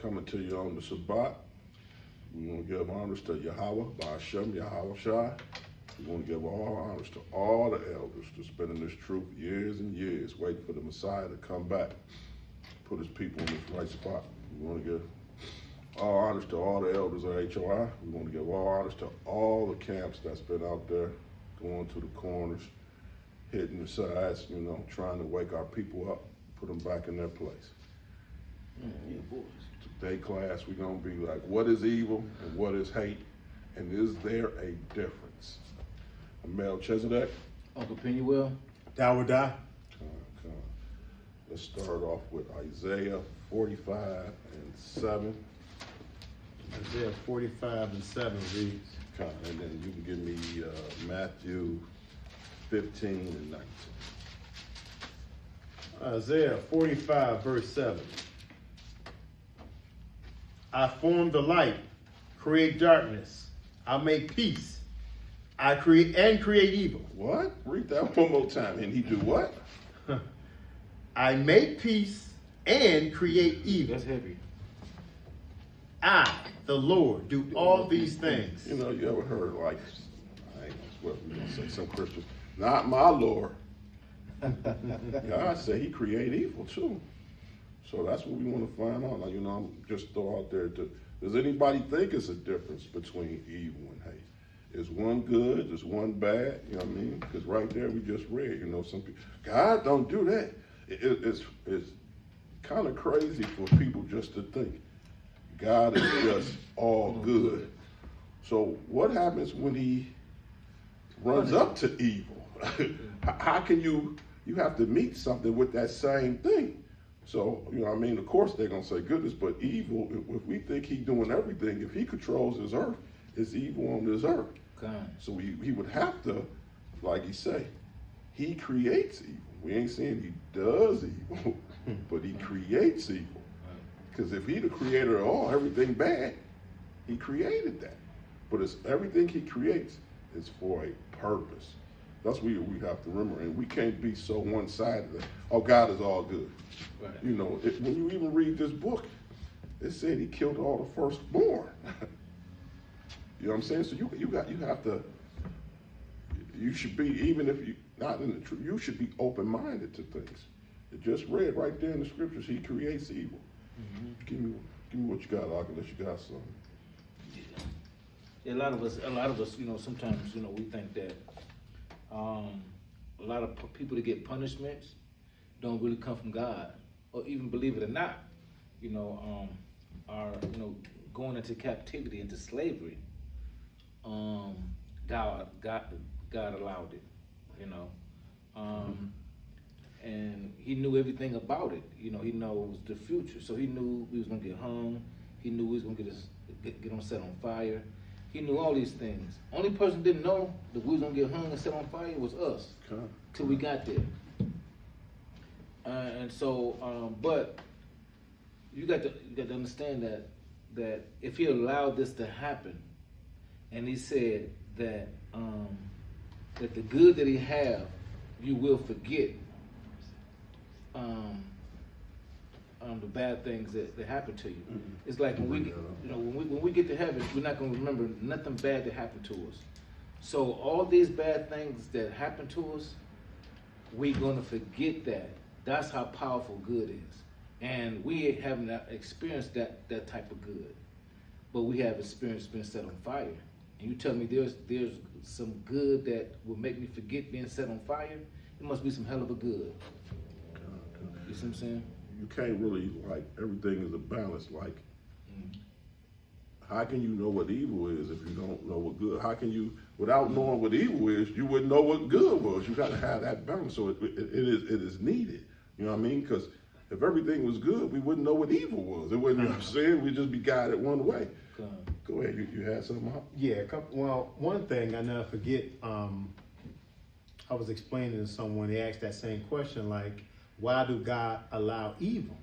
coming to you on the Sabbat. We want to give honors to Yahweh, Ba'ashem, Yahweh Shai. We want to give all honors to all the elders that's been in this truth years and years, waiting for the Messiah to come back, put his people in this right spot. We want to give all honors to all the elders of HOI. We want to give all honors to all the camps that's been out there, going to the corners, hitting the sides, trying to wake our people up, put them back in their place. Today class, we're going to be like, what is evil and what is hate? And is there a difference? I'm Melchizedek. Uncle Pennywill. Dawada. Let's start off with Isaiah 45:7. Isaiah 45:7 reads. And then you can give me Matthew 15:19. Isaiah 45 verse 7. I form the light, create darkness. I make peace. I create evil. What? Read that one more time. And he do what? I make peace and create evil. That's heavy. I, the Lord, do all these things. You ever heard like, I ain't what we're gonna say, some Christians, not my Lord. God said he create evil too. So that's what we want to find out. Like, I'm just throw out there does anybody think it's a difference between evil and hate? Is one good? Is one bad? You know what I mean? Because right there we just read, some people, God don't do that. It's kind of crazy for people just to think God is just all good. So what happens when he runs up to evil? How can you have to meet something with that same thing? So, of course they're going to say goodness, but evil, if we think he's doing everything, if he controls his earth, it's evil on this earth. Okay. So he would have to, like he say, he creates evil. We ain't saying he does evil, but he creates evil. Because if he the creator of all, everything bad, he created that. But it's everything he creates is for a purpose. That's what we have to remember. And we can't be so one-sided that, oh, God is all good. Right. When you even read this book, it said he killed all the firstborn. You know what I'm saying? So you should be, even if you not in the truth, you should be open-minded to things. It just read right there in the scriptures, he creates evil. Mm-hmm. Give me what you got, unless you got something. Yeah, a lot of us, sometimes, we think that a lot of people that get punishments don't really come from God, or even believe it or not, are going into captivity, into slavery. God allowed it, and he knew everything about it. He knows the future, so he knew we was gonna get hung. He knew we was gonna get on set on fire. He knew all these things. Only person didn't know that we was gonna get hung and set on fire was us, till we got there. But you got to understand that if he allowed this to happen, and he said that that the good that he have, you will forget the bad things that happen to you. Mm-hmm. It's like when we get to heaven, we're not going to remember nothing bad that happened to us. So all these bad things that happen to us, we're going to forget that. That's how powerful good is. And we haven't experienced that type of good, but we have experienced being set on fire. And you tell me there's some good that will make me forget being set on fire? It must be some hell of a good. You see what I'm saying? You can't really, everything is a balance. How can you know what evil is if you don't know what good? How can you, without knowing what evil is, you wouldn't know what good was? You got to have that balance. So it is needed. You know what I mean? Because if everything was good, we wouldn't know what evil was. It wouldn't, you know what I'm saying? We'd just be guided one way. Go ahead, you had something up? Yeah, one thing I never forget, I was explaining to someone, they asked that same question, why do God allow evil?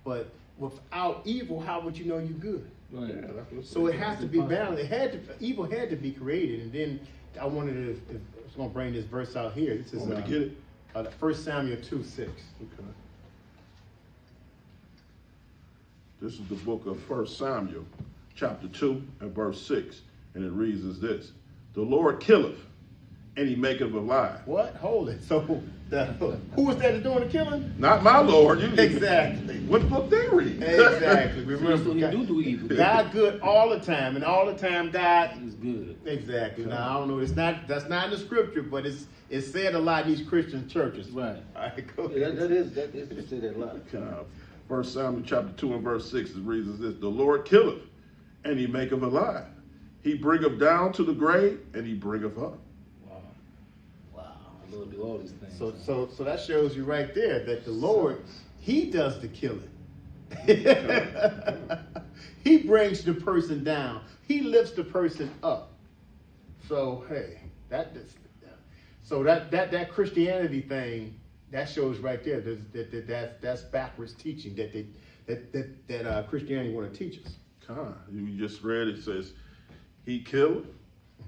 But without evil, how would you know you're good? Right. Yeah, so it has to be balanced. Evil had to be created, and then I wanted to, I was going to bring this verse out here. This is to get it? 1 Samuel 2:6. Okay. This is the book of 1 Samuel, chapter 2 and verse 6. And it reads as this: The Lord killeth, and he maketh alive. What? Hold it. So, who was that doing the killing? Not my Lord. Exactly. What book they read? Exactly. Remember, So he do evil. God good all the time, and all the time God He's good. Exactly. Now I don't know. That's not in the scripture, but it's said a lot in these Christian churches. Right. All right, go Yeah, ahead. that is you say that a lot. 1 Samuel chapter 2 and verse 6 reads as this: The Lord killeth, and he maketh alive. He bringeth down to the grave, and he bringeth up. Wow. The Lord do all these things. So that shows you right there that the Lord, He does the killing. He brings the person down. He lifts the person up. So hey, that Christianity thing, that shows right there that's backwards teaching that Christianity want to teach us. You just read it says, he killeth,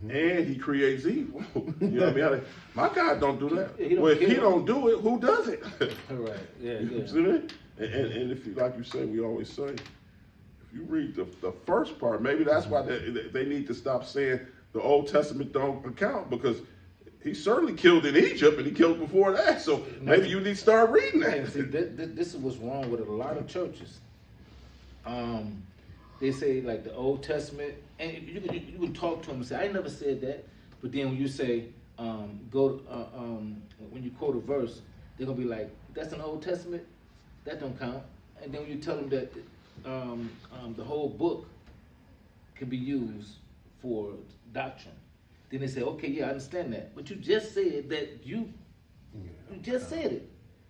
and he creates evil. You know what I mean? My God don't do that. He don't Well, if he kill. don't do it, who does it? Right. Yeah. You see that? And if you, like you say, we always say, if you read the first part, maybe that's why they need to stop saying the Old Testament don't account, because he certainly killed in Egypt, and he killed before that. So maybe you need to start reading And that. see, this is what's wrong with a lot of churches. They say like the Old Testament, and you can talk to them and say, I never said that. But then when you say, when you quote a verse, they're gonna be like, that's an Old Testament, that don't count. And then when you tell them that the whole book can be used for doctrine, then they say, okay, yeah, I understand that. But you just said that you just said it,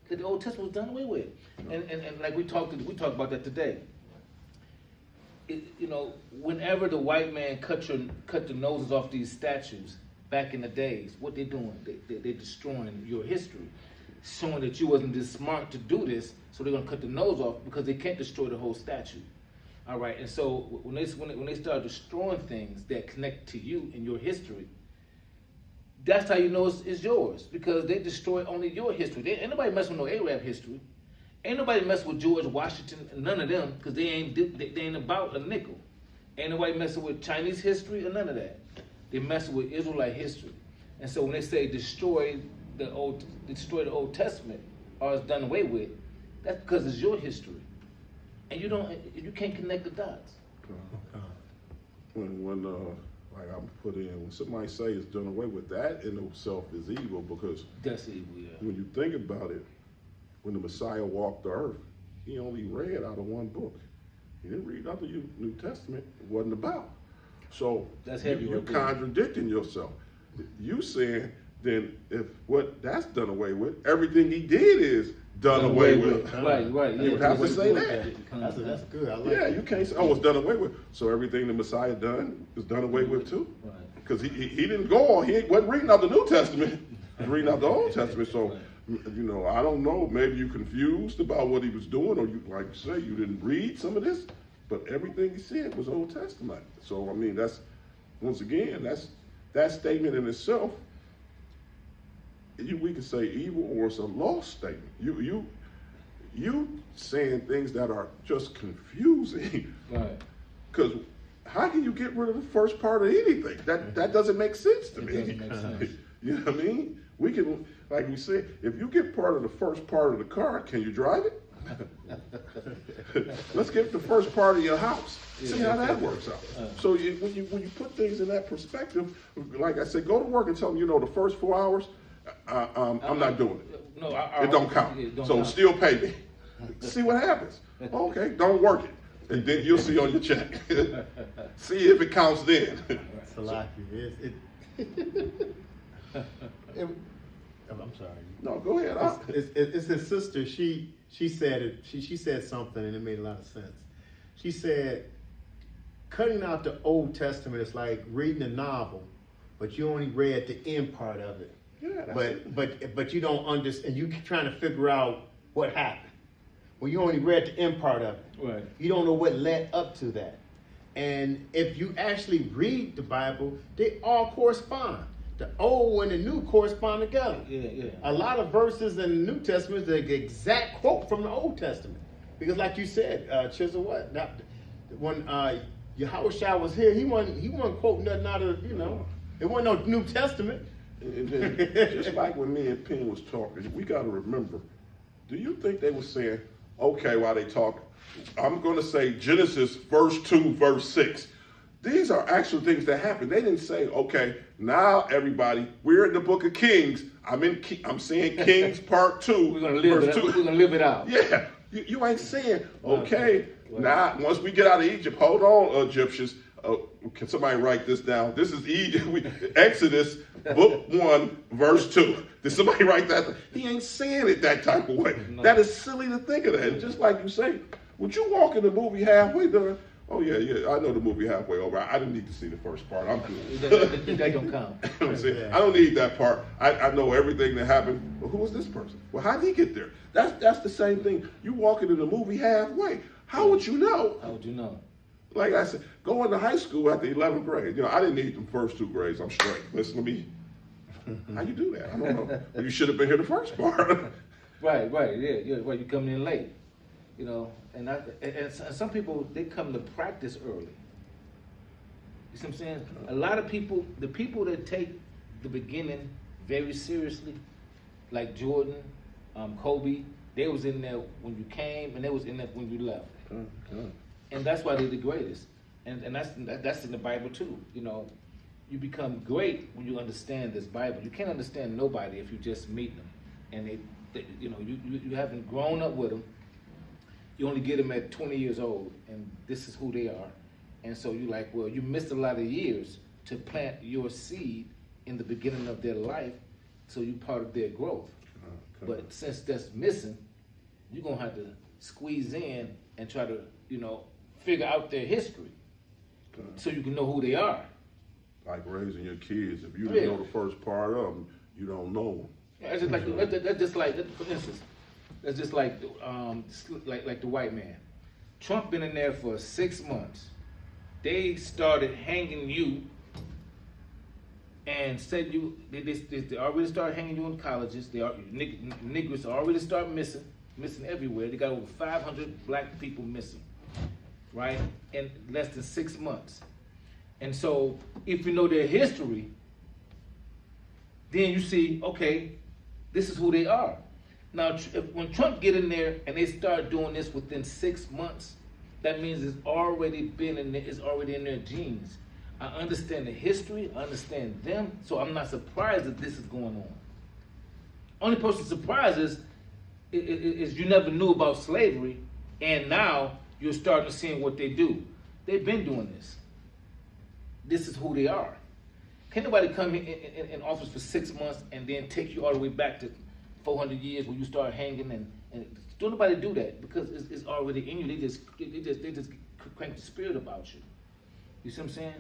that the Old Testament was done away with. And like we talked about that today. Whenever the white man cut the noses off these statues back in the days, what they doing? They're destroying your history, showing that you wasn't this smart to do this. So they're gonna cut the nose off because they can't destroy the whole statue. All right, and so when they start destroying things that connect to you and your history, that's how you know it's yours, because they destroy only your history. Ain't nobody messing with no Arab history. Ain't nobody messing with George Washington, none of them, because they ain't about a nickel. Ain't nobody messing with Chinese history or none of that. They messing with Israelite history. And so when they say destroy the Old Testament, or it's done away with, that's because it's your history, and you can't connect the dots. When like I'm put in, when somebody say it's done away with, that in itself is evil, because That's evil, yeah. when you think about it, when the Messiah walked the earth, he only read out of one book. He didn't read out the New Testament. It wasn't about. So That's heavy you're right there. contradicting yourself. You saying then if what that's done away with, everything he did is done away with. Right. You would have to say that. That's good. I like Yeah, that. you can't say, oh, it's done away with. So everything the Messiah done is done away with too? Right. Because he didn't go on, he wasn't reading out the New Testament, he was reading out the Old Testament. So, I don't know, maybe you're confused about what he was doing, or you, like you say, you didn't read some of this, but everything he said was Old Testament. So, I mean, that's, once again, that statement in itself, we could say evil, or it's a lost statement. You saying things that are just confusing. Right. Because how can you get rid of the first part of anything? That doesn't make sense to me. It doesn't make sense. You know what I mean? We can, like we said, if you get part of the first part of the car, can you drive it? Let's get the first part of your house. See how that works out. So when you put things in that perspective, like I said, go to work and tell them, the first 4 hours, I'm not doing it. No, It don't count. It don't So count. still pay me. See what happens. Okay, don't work it. And then you'll see on your check. See if it counts then. Salaki. I'm sorry. No, go ahead. It's his sister. She said it. She said something, and it made a lot of sense. She said, cutting out the Old Testament is like reading a novel, but you only read the end part of it. Yeah, that's But you don't understand. You trying to figure out what happened. Well, you only read the end part of it. Right. You don't know what led up to that. And if you actually read the Bible, they all correspond. The Old and the New correspond together. Yeah. A lot of verses in the New Testament are the exact quote from the Old Testament, Because like you said, Chisel, what? Now, when Yahushua was here, he wasn't quoting nothing out of, it wasn't no New Testament. And then, just like when me and Penn was talking, we got to remember, do you think they were saying, okay, while they talk, I'm going to say Genesis verse 2, verse 6. These are actual things that happened. They didn't say, okay, now everybody, we're in the book of Kings. I'm saying Kings part 2. We're gonna live it. We're gonna live it out. Yeah, you ain't saying, okay, now once we get out of Egypt, hold on, Egyptians. Can somebody write this down? This is Exodus, book 1, verse 2. Did somebody write that? He ain't saying it that type of way. No. That is silly to think of that. And just like you say, would you walk in the movie halfway done? Oh yeah, I know the movie halfway over. I didn't need to see the first part. I'm good. That don't count. You know what I'm saying? I don't need that part. I know everything that happened. Well, who was this person? Well, how did he get there? That's the same thing. You walking in the movie halfway. How would you know? How would you know? Like I said, going to high school at the 11th grade. I didn't need them first 2 grades. I'm straight. Listen to me. How you do that? I don't know. Well, you should have been here the first part. Right. Yeah. Right. You coming in late. And some people, they come to practice early. You see what I'm saying? A lot of people, the people that take the beginning very seriously, like Jordan, Kobe, they was in there when you came, and they was in there when you left. Okay. And that's why they're the greatest. And that's in the Bible too. You become great when you understand this Bible. You can't understand nobody if you just meet them, and you haven't grown up with them. You only get them at 20 years old, and this is who they are. And so you're like, well, you missed a lot of years to plant your seed in the beginning of their life, so you're part of their growth. Okay. But since that's missing, you're going to have to squeeze in and try to, figure out their history so you can know who they are. Like raising your kids. If you didn't know the first part of them, you don't know them. Yeah, that's just like, for instance, that's just like the white man. Trump been in there for 6 months. They started hanging you and said they already started hanging you in colleges. Negroes already start missing everywhere. They got over 500 black people missing, right? In less than 6 months. And so if you know their history, then you see, okay, this is who they are. Now, when Trump get in there and they start doing this within 6 months, that means it's already been in there, it's already in their genes. I understand the history, I understand them, so I'm not surprised that this is going on. Only person surprised is you never knew about slavery, and now you're starting to see what they do. They've been doing this. This is who they are. Can't nobody come in office for 6 months and then take you all the way back to 400 years when you start hanging and don't nobody do that because it's already in you. They just crank the spirit about you. You see what I'm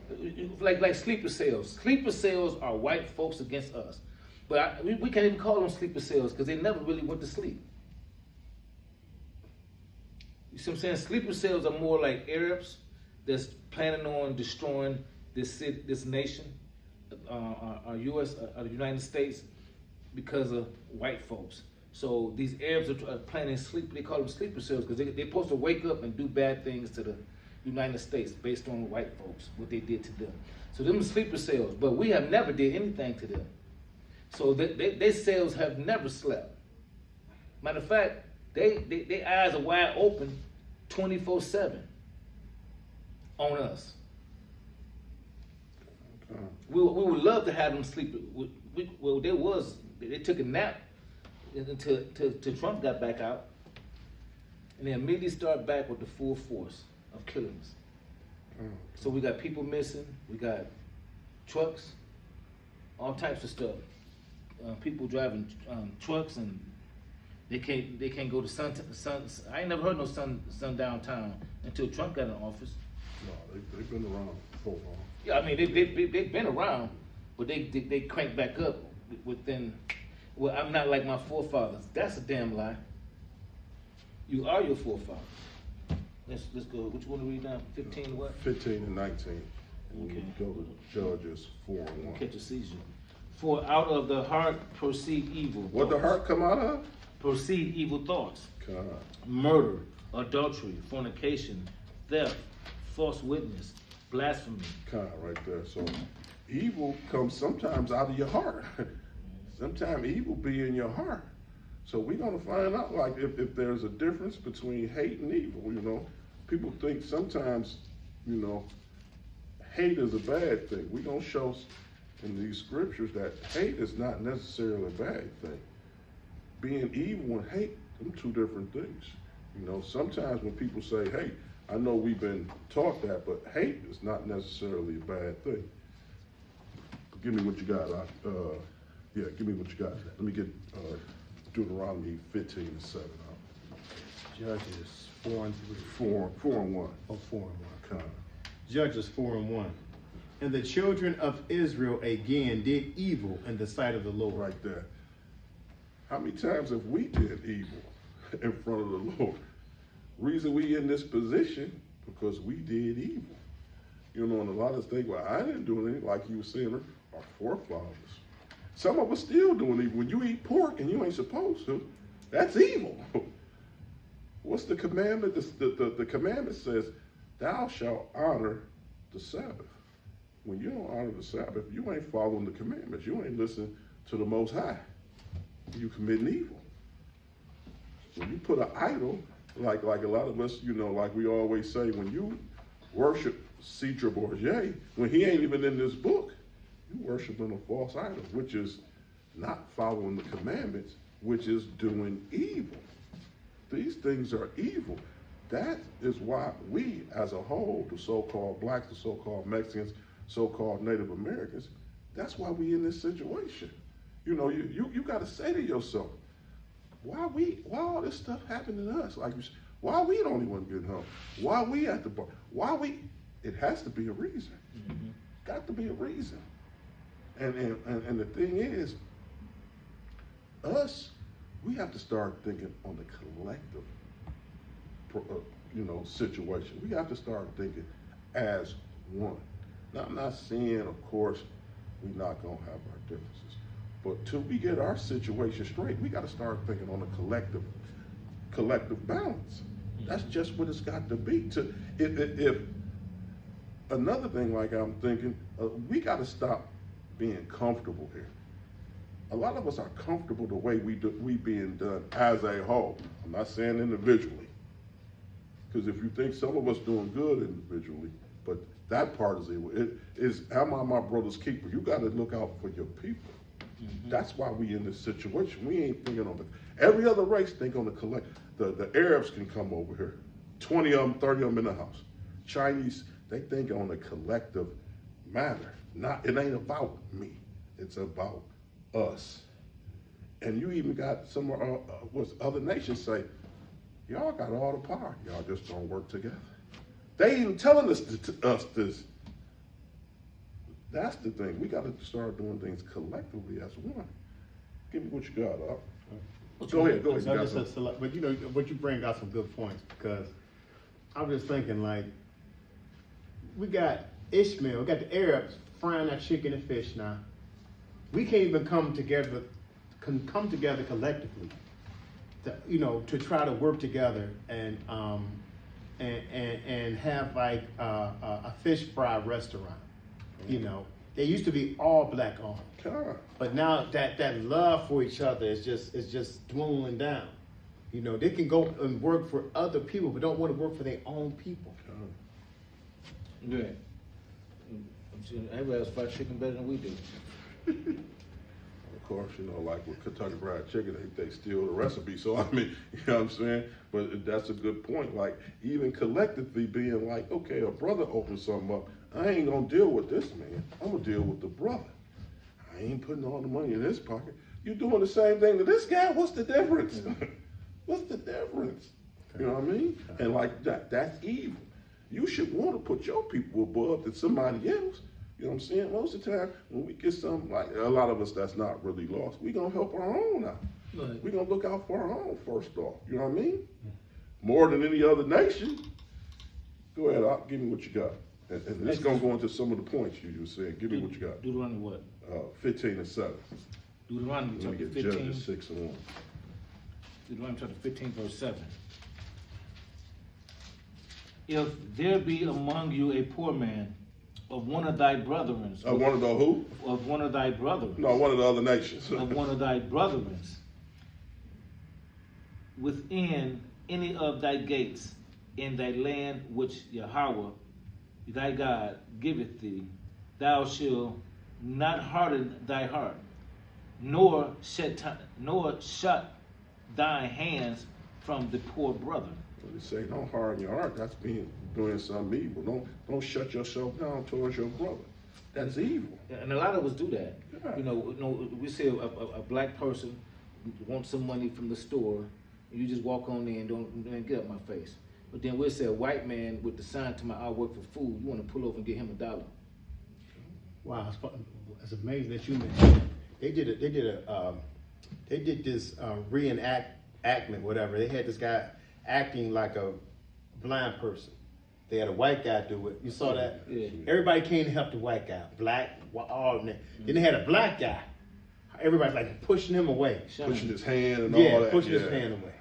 saying? Like sleeper cells. Sleeper cells are white folks against us, but we can't even call them sleeper cells because they never really went to sleep. You see what I'm saying? Sleeper cells are more like Arabs that's planning on destroying this nation, our U.S., the United States, because of white folks. So these Arabs are planning sleep. They call them sleeper cells because they're supposed to wake up and do bad things to the United States based on white folks, what they did to them. So them are sleeper cells, but we have never did anything to them. So their cells have never slept. Matter of fact, their eyes are wide open 24/7 on us. We would love to have them sleep. They took a nap until Trump got back out, and they immediately started back with the full force of killings. So we got people missing, we got trucks, all types of stuff. People driving trucks and they can't go to sun. I ain't never heard no sun downtown until Trump got in office. No, they've been around for a while. Yeah, I mean they've been around, but they crank back up within. Well, I'm not like my forefathers. That's a damn lie. You are your forefathers. Let's go. Which one do we read now? 15 what? 15 and 19. And Okay. we go to Judges 4 and 1. Catch a seizure. For out of the heart proceed evil. What the heart come out of? proceed evil thoughts, God. murder, adultery, fornication, theft, false witness, blasphemy. Kind right there. So evil comes sometimes out of your heart. Sometimes evil be in your heart. So we're gonna find out like if there's a difference between hate and evil, you know. People think sometimes, you know, hate is a bad thing. We're gonna show in these scriptures that hate is not necessarily a bad thing. Being evil and hate, them two different things. You know, sometimes when people say hate, I know we've been taught that, but hate is not necessarily a bad thing. Give me what you got. Yeah, give me what you got. Let me get Deuteronomy 15:7 out. Judges 4:3. 4:1. Oh, 4:1. Kind. Judges 4:1. And the children of Israel again did evil in the sight of the Lord. Right there. How many times have we did evil in front of the Lord? Reason we in this position, because we did evil. You know, and a lot of us think, well, I didn't do anything, like you were saying, our forefathers. Some of us still doing evil. When you eat pork and you ain't supposed to, that's evil. What's the commandment? The commandment says, thou shalt honor the Sabbath. When you don't honor the Sabbath, you ain't following the commandments. You ain't listening to the Most High. You committing evil. When you put an idol, like a lot of us, you know, like we always say, when you worship Cedra Borgia, when he ain't even in this book, you worshiping a false idol, which is not following the commandments, which is doing evil. These things are evil. That is why we, as a whole, the so-called blacks, the so-called Mexicans, so-called Native Americans, that's why we in this situation. You know, you got to say to yourself, why all this stuff happening to us? Like, why we the only one getting home? Why we at the bar? It has to be a reason. Mm-hmm. Got to be a reason. And the thing is, we have to start thinking on the collective, situation. We have to start thinking as one. Now, I'm not saying, of course, we're not gonna have our differences, but till we get our situation straight, we got to start thinking on a collective balance. That's just what it's got to be. If another thing, like I'm thinking, we got to stop being comfortable here. A lot of us are comfortable the way we being done as a whole. I'm not saying individually, because if you think some of us doing good individually, but that part is evil. It is, am I my brother's keeper? You got to look out for your people. Mm-hmm. That's why we in this situation. We ain't thinking on every other race think on the collect. The Arabs can come over here, 20 of them, 30 of them in the house. Chinese, they think on a collective matter. It ain't about me. It's about us. And you even got some other nations say, y'all got all the power. Y'all just don't work together. They even telling us this. That's the thing. We got to start doing things collectively as one. Give me what you got, up. Go ahead. But you know, what you bring out some good points, because I'm just thinking, like, we got Ishmael, we got the Arabs frying that chicken and fish now. We can't even come together collectively to try to work together and have like a fish fry restaurant. You know, they used to be all black owned. God. But now that love for each other is just dwindling down. You know, they can go and work for other people, but don't want to work for their own people. Yeah. Everybody else fried chicken better than we do. Of course, you know, like with Kentucky Fried Chicken, they steal the recipe. So, I mean, you know what I'm saying? But that's a good point. Like, even collectively being like, okay, a brother opens something up. I ain't going to deal with this man. I'm going to deal with the brother. I ain't putting all the money in his pocket. You doing the same thing to this guy? What's the difference? What's the difference? You know what I mean? And like that's evil. You should want to put your people above than somebody else. You know what I'm saying? Most of the time, when we get something, like a lot of us that's not really lost, we going to help our own out. Right. We're going to look out for our own first off. You know what I mean? More than any other nation. Go ahead, Op, give me what you got. And this is going to go into some of the points you were saying. Give me what you got. Deuteronomy what? 15:7. Deuteronomy Let me chapter get 15. Judges 6:1. Deuteronomy chapter 15, verse 7. If there be among you a poor man of one of thy brethren, One of the who? of one of thy brethren, No, one of the other nations. of one of thy brethren, within any of thy gates in thy land which Yahweh thy God giveth thee, thou shalt not harden thy heart, nor shut thy hands from the poor brother. They say don't harden your heart. That's doing something evil. Don't shut yourself down towards your brother. That's evil. And a lot of us do that. Yeah. You know, we see a black person wants some money from the store, and you just walk on in and don't get up my face. But then we'll say a white man with the sign to my I work for food, you want to pull over and get him $1. Wow, it's amazing that you mentioned. They did this reenactment, whatever. They had this guy acting like a blind person. They had a white guy do it. You saw that? Yeah. Everybody came to help the white guy. Black, all of them. Then they had a black guy. Everybody's like pushing him away. Pushing his hand and Yeah, all that. pushing his hand away.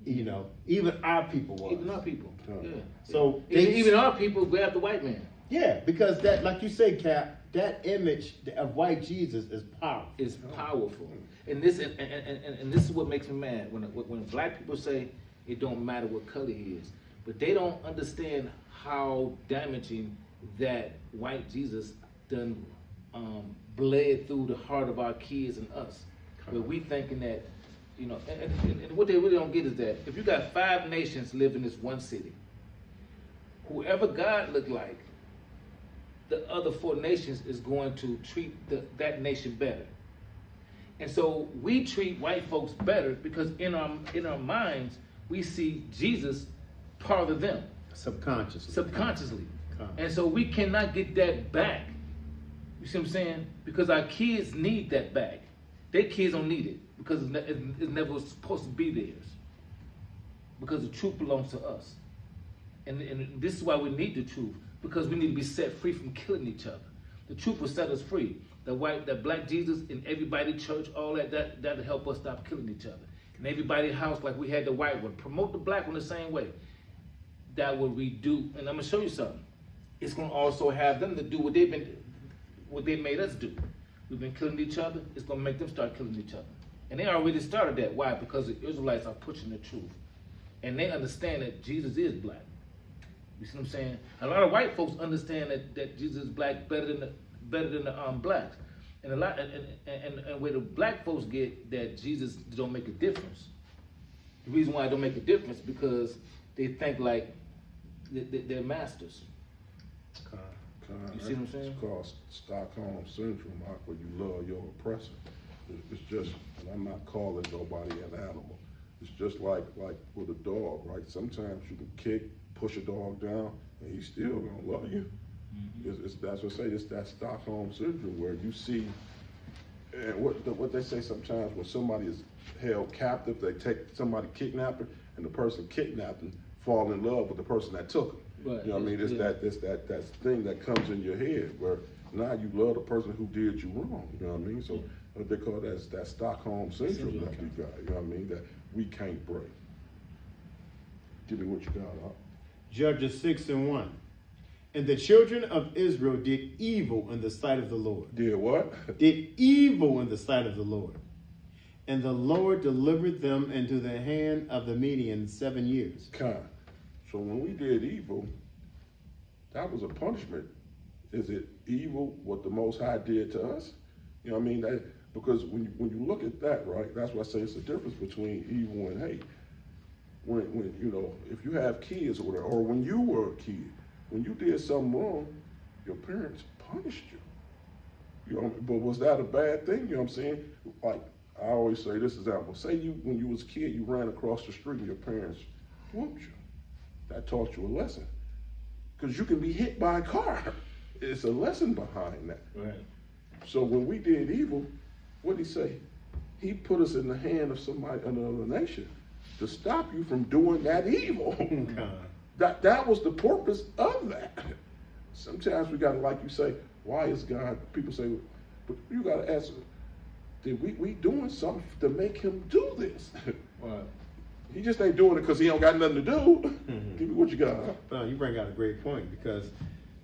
You know, even our people was. Even our people. Yeah. So even our people grab the white man. Yeah, because that, like you say, Cap, that image of white Jesus is powerful. It's powerful. And this is what makes me mad when black people say it don't matter what color he is, but they don't understand how damaging that white Jesus done bled through the heart of our kids and us. Where we thinking that, you know, and what they really don't get is that if you got 5 nations live in this one city, whoever God looked like, the other 4 nations is going to treat that nation better. And so we treat white folks better because in our minds we see Jesus part of them. Subconsciously. And so we cannot get that back. You see what I'm saying? Because our kids need that back. Their kids don't need it because it never was supposed to be theirs. Because the truth belongs to us. And this is why we need the truth, because we need to be set free from killing each other. The truth will set us free. That black Jesus in everybody church, all that'll help us stop killing each other. In everybody house, like we had the white one, promote the black one the same way. That will redo, and I'm gonna show you something. It's gonna also have them to do what they made us do. We've been killing each other. It's gonna make them start killing each other. And they already started that. Why? Because the Israelites are pushing the truth. And they understand that Jesus is black. You see what I'm saying? A lot of white folks understand that Jesus is black better than the blacks. And where the black folks get that Jesus don't make a difference. The reason why it don't make a difference because they think like they're masters. You see what I'm saying? It's called Stockholm Syndrome, where you love your oppressor. It's just, and I'm not calling nobody an animal. It's just like with a dog, right? Sometimes you can kick, push a dog down, and he's still gonna love you. Mm-hmm. That's what I say. It's that Stockholm Syndrome where you see, and what they say sometimes when somebody is held captive, they take somebody kidnapping, and the person kidnapping fall in love with the person that took them. Right. You know what I mean? It's that thing that comes in your head where now you love the person who did you wrong. You know what I mean? So what they call that Stockholm Syndrome that we got. You know what I mean? That we can't break. Give me what you got, huh? Judges 6:1. And the children of Israel did evil in the sight of the Lord. Did what? Did evil in the sight of the Lord. And the Lord delivered them into the hand of the Medians 7 years. So when we did evil, that was a punishment. Is it evil what the Most High did to us? You know what I mean? Because when you look at that, right, that's why I say it's the difference between evil and hate. When you know, if you have kids or whatever, or when you were a kid, when you did something wrong, your parents punished you. You know, but was that a bad thing? You know what I'm saying? Like I always say this example. Say when you was a kid, you ran across the street and your parents whooped you. That taught you a lesson. Because you can be hit by a car. It's a lesson behind that. Right. So when we did evil, what did he say? He put us in the hand of somebody, another nation, to stop you from doing that evil. That was the purpose of that. Sometimes we gotta, like you say, why is God, people say, but you gotta ask, did we doing something to make him do this? Right. He just ain't doing it because he don't got nothing to do. Give me what you got. Huh? Well, you bring out a great point because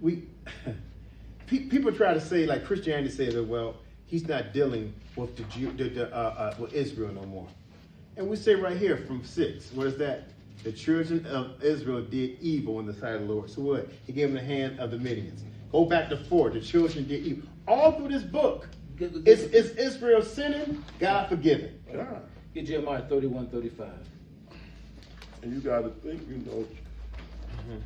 we people try to say, like Christianity says, that, well, he's not dealing with with Israel no more. And we say right here from 6, what is that? The children of Israel did evil in the sight of the Lord. So what? He gave them the hand of the Midians. Go back to 4, the children did evil. All through this book, is Israel sinning? God forgiving. God. Get Jeremiah 31:35. And you got to think,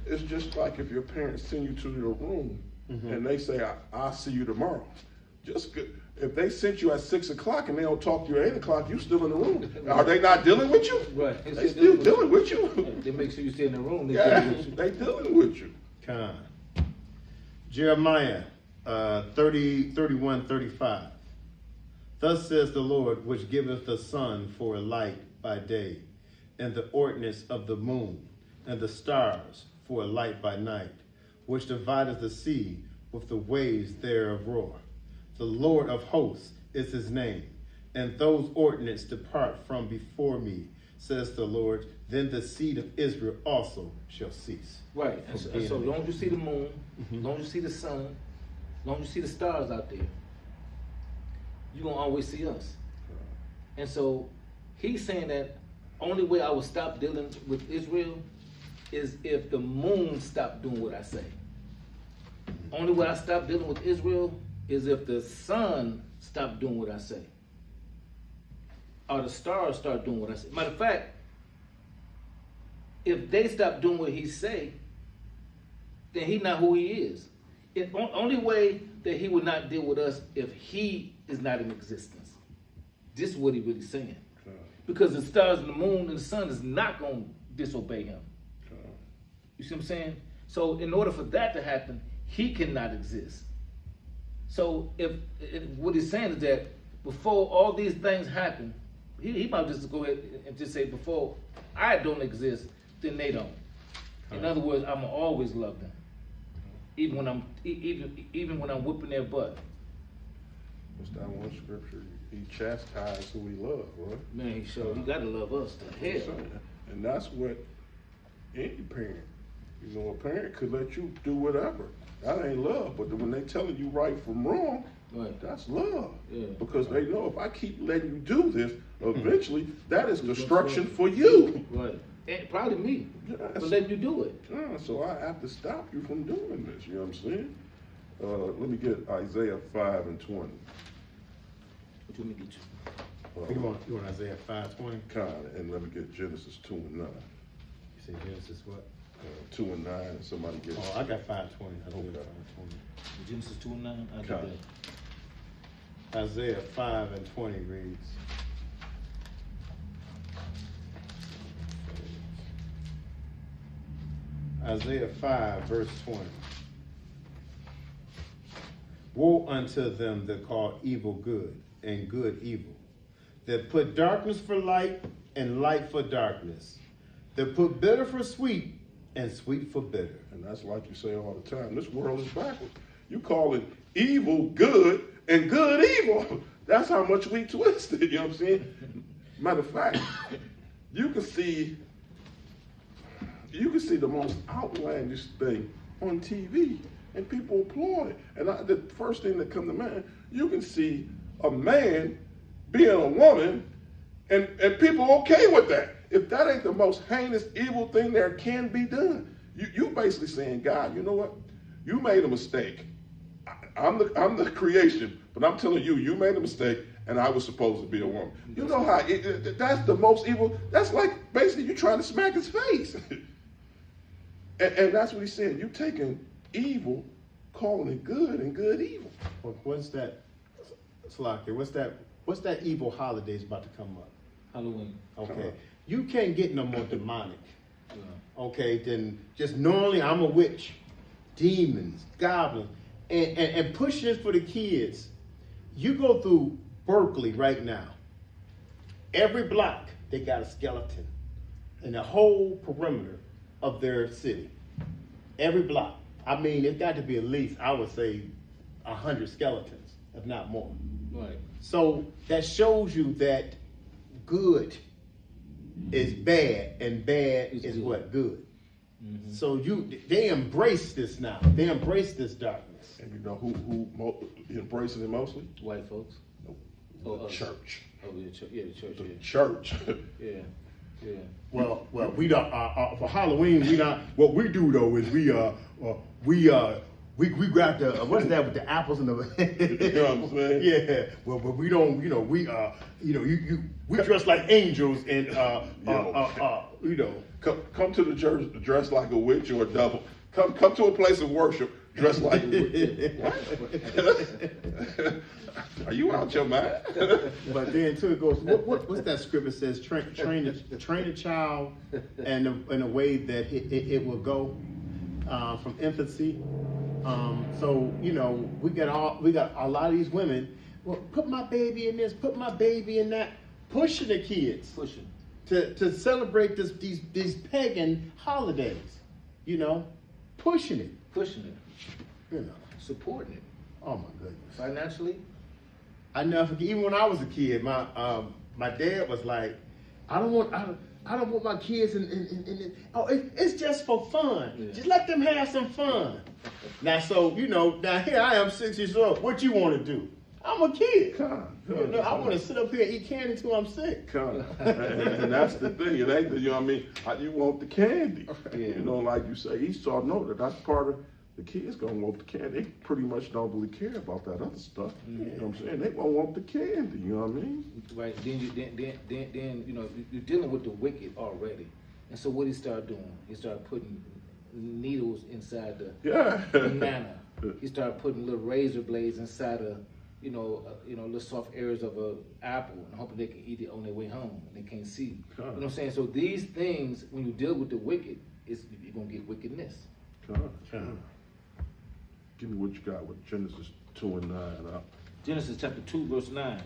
it's just like if your parents send you to your room and they say, I'll see you tomorrow. If they sent you at 6 o'clock and they don't talk to you at 8 o'clock, you still in the room. Are they not dealing with you? Right. They still dealing with you. They make sure you stay in the room. They Yeah, dealing with you. they dealing with you. Con. Jeremiah 31:35. Thus says the Lord, which giveth the sun for a light by day, and the ordinance of the moon, and the stars for a light by night, which divideth the sea with the waves thereof roar. The Lord of hosts is his name, and those ordinances depart from before me, says the Lord. Then the seed of Israel also shall cease. Right. And so long as you see the moon, long as you see the sun, long as you see the stars out there, you're going to always see us. And so he's saying that only way I will stop dealing with Israel is if the moon stopped doing what I say. Only way I stop dealing with Israel is if the sun stopped doing what I say. Or the stars start doing what I say. Matter of fact, if they stop doing what he say, then he's not who he is. The only way that he would not deal with us if he is not in existence. This is what he's really saying. Because the stars and the moon and the sun is not going to disobey him. You see what I'm saying? So in order for that to happen, he cannot exist. So if what he's saying is that before all these things happen, he might just go ahead and just say, before I don't exist, then they don't. In other words, I'm always love them, even when I'm whipping their butt. What's that one scripture? He chastised who he loves, right? Man, he sure, you gotta love us to hell. And that's what any parent, a parent could let you do whatever. That ain't love, but when they telling you right from wrong, Right. that's love. Yeah. Because they know if I keep letting you do this, eventually that is destruction for you. Right. And probably me Yes. for letting you do it. Yeah, so I have to stop you from doing this. You know what I'm saying? Let me get Isaiah 5:20. What you mean get you? You want Isaiah 5:20? And let me get Genesis 2:9. You say Genesis what? 2:9. And somebody get. Oh, I got 5:20. I Okay. got 5:20. Genesis 2:9. I Con. got that. Isaiah 5:20 reads. Isaiah 5, verse 20. Woe unto them that call evil good and good evil, that put darkness for light and light for darkness, that put bitter for sweet and sweet for bitter. And that's like you say all the time. This world is backwards. You call it evil good and good evil. That's how much we twisted. You know what I'm saying? Matter of fact, you can see the most outlandish thing on TV, and people applaud it. And the first thing that comes to mind, you can see a man being a woman, and people okay with that. If that ain't the most heinous, evil thing there can be done, you basically saying, God, you know what? You made a mistake. I'm the creation, but I'm telling you, you made a mistake, and I was supposed to be a woman. You know how that's the most evil. That's like basically you trying to smack his face. And that's what he's saying. You taking evil, calling it good, and good evil. What's that? Slaki, what's that evil holidays about to come up? Halloween. Okay. You can't get no more demonic. Yeah. Okay, then just normally I'm a witch, demons, goblins, and push this for the kids. You go through Berkeley right now. Every block they got a skeleton in the whole perimeter of their city. Every block. I mean, it's got to be at least, I would say, 100 skeletons, if not more. Right. So that shows you that good is bad, and bad It's is good. what? Good. Mhm. So they embrace this now. They embrace this darkness. And you know who embraces it mostly? White folks. The Oh, church. Oh, yeah, the church, The yeah. church. Yeah, yeah. Well, we don't. For Halloween, we not. What we do though is we grab the what's that with the apples and the. You know what I'm saying? Yeah. Well, but we don't. You know, we we dress like angels and you know. Come to the church dressed like a witch or a devil. Come to a place of worship dressed like a witch. What? Are you out your mind? But then too it goes. What's that scripture says? Train a child in a way that it will go from infancy. So you know we got a lot of these women. Well, put my baby in this. Put my baby in that. Pushing the kids. Pushing. To celebrate these pagan holidays, you know, pushing it, you know. Supporting it. Oh my goodness! Financially. I never forget. Even when I was a kid, my dad was like, I don't want my kids it's just for fun. Yeah. Just let them have some fun. Now, so you know, now here I am, 6 years old. What you want to do? I'm a kid. You know, I want to sit up here and eat candy till I'm sick. And that's the thing. It ain't the, you know what I mean? You want the candy. Yeah. You know, like you say, Esau know that's part of the kids gonna want the candy. They pretty much don't really care about that other stuff. You know what I'm saying? They gonna want the candy. You know what I mean? Right. Then you know you're dealing with the wicked already, and so what he started doing? He started putting needles inside the Yeah. banana. He started putting little razor blades inside of little soft areas of a apple, and hoping they can eat it on their way home. And they can't see. You know what I'm saying? So these things, when you deal with the wicked, you're gonna get wickedness. Give me what you got with Genesis 2:9. Genesis chapter 2, verse 9.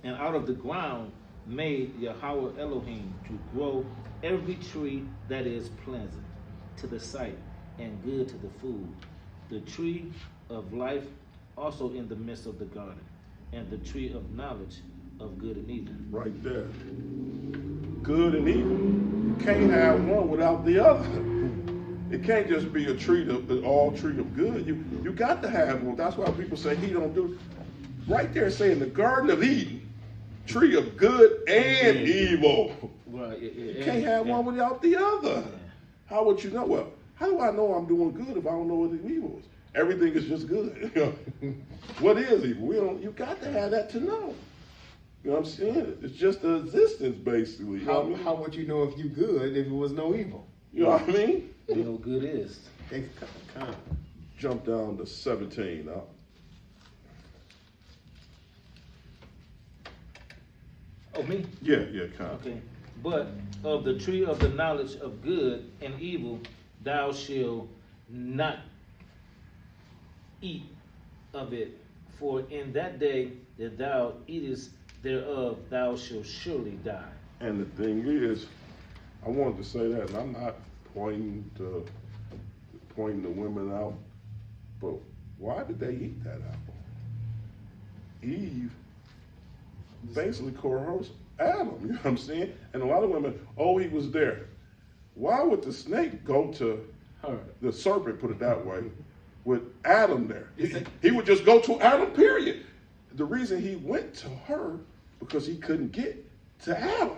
And out of the ground made Yahweh Elohim to grow every tree that is pleasant to the sight and good to the food, the tree of life also in the midst of the garden, and the tree of knowledge of good and evil. Right there. Good and evil. You can't have one without the other. It can't just be a tree of good. You got to have one. That's why people say he don't do. Right there saying the Garden of Eden, tree of good and evil. Right. You can't have one without the other. How would you know? Well, how do I know I'm doing good if I don't know what the evil is? Everything is just good. What is evil? You got to have that to know. You know what I'm saying? It's just the existence, basically. You know what I mean? How would you know if you good if it was no evil? You know what I mean? You know, good is. They kind of. Jump down to 17. Oh, me? Yeah, kind of. Okay. But of the tree of the knowledge of good and evil, thou shalt not eat of it, for in that day that thou eatest thereof, thou shalt surely die. And the thing is, I wanted to say that, and I'm not pointing the women out, but why did they eat that apple? Eve basically coerced Adam, you know what I'm saying? And a lot of women, he was there. Why would the snake go to Her. the serpent, put it that way, with Adam there? He would just go to Adam, period. The reason he went to her, because he couldn't get to Adam.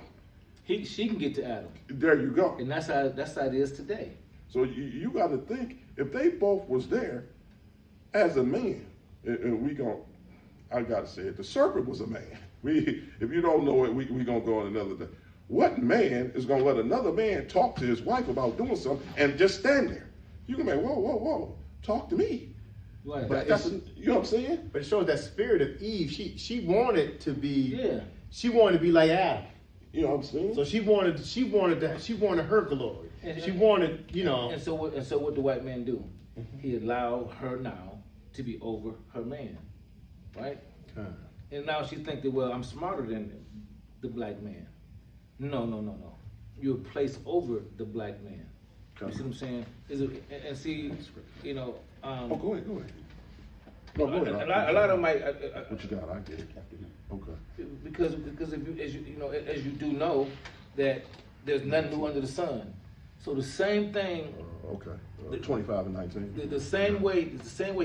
She can get to Adam. There you go. And that's how it is today. So you got to think, if they both was there as a man, and I got to say it, the serpent was a man. If you don't know it, we going to go on another day. What man is going to let another man talk to his wife about doing something and just stand there? You can be, whoa, talk to me. Right. But you know what I'm saying? But it shows that spirit of Eve. She wanted to be. Yeah. She wanted to be like Adam. You know what I'm saying? So she wanted her glory. She wanted, you know. And so what the white man do? He allowed her now to be over her man, right? And now she think that, well, I'm smarter than the black man. No. You're placed over the black man. You see what I'm saying? And see, you know. Go ahead. No, go ahead. A lot of my. What you got? I get it. Okay. Because if as you do know, that there's nothing new under the sun. So the same thing, Okay. 25 and 19. the same way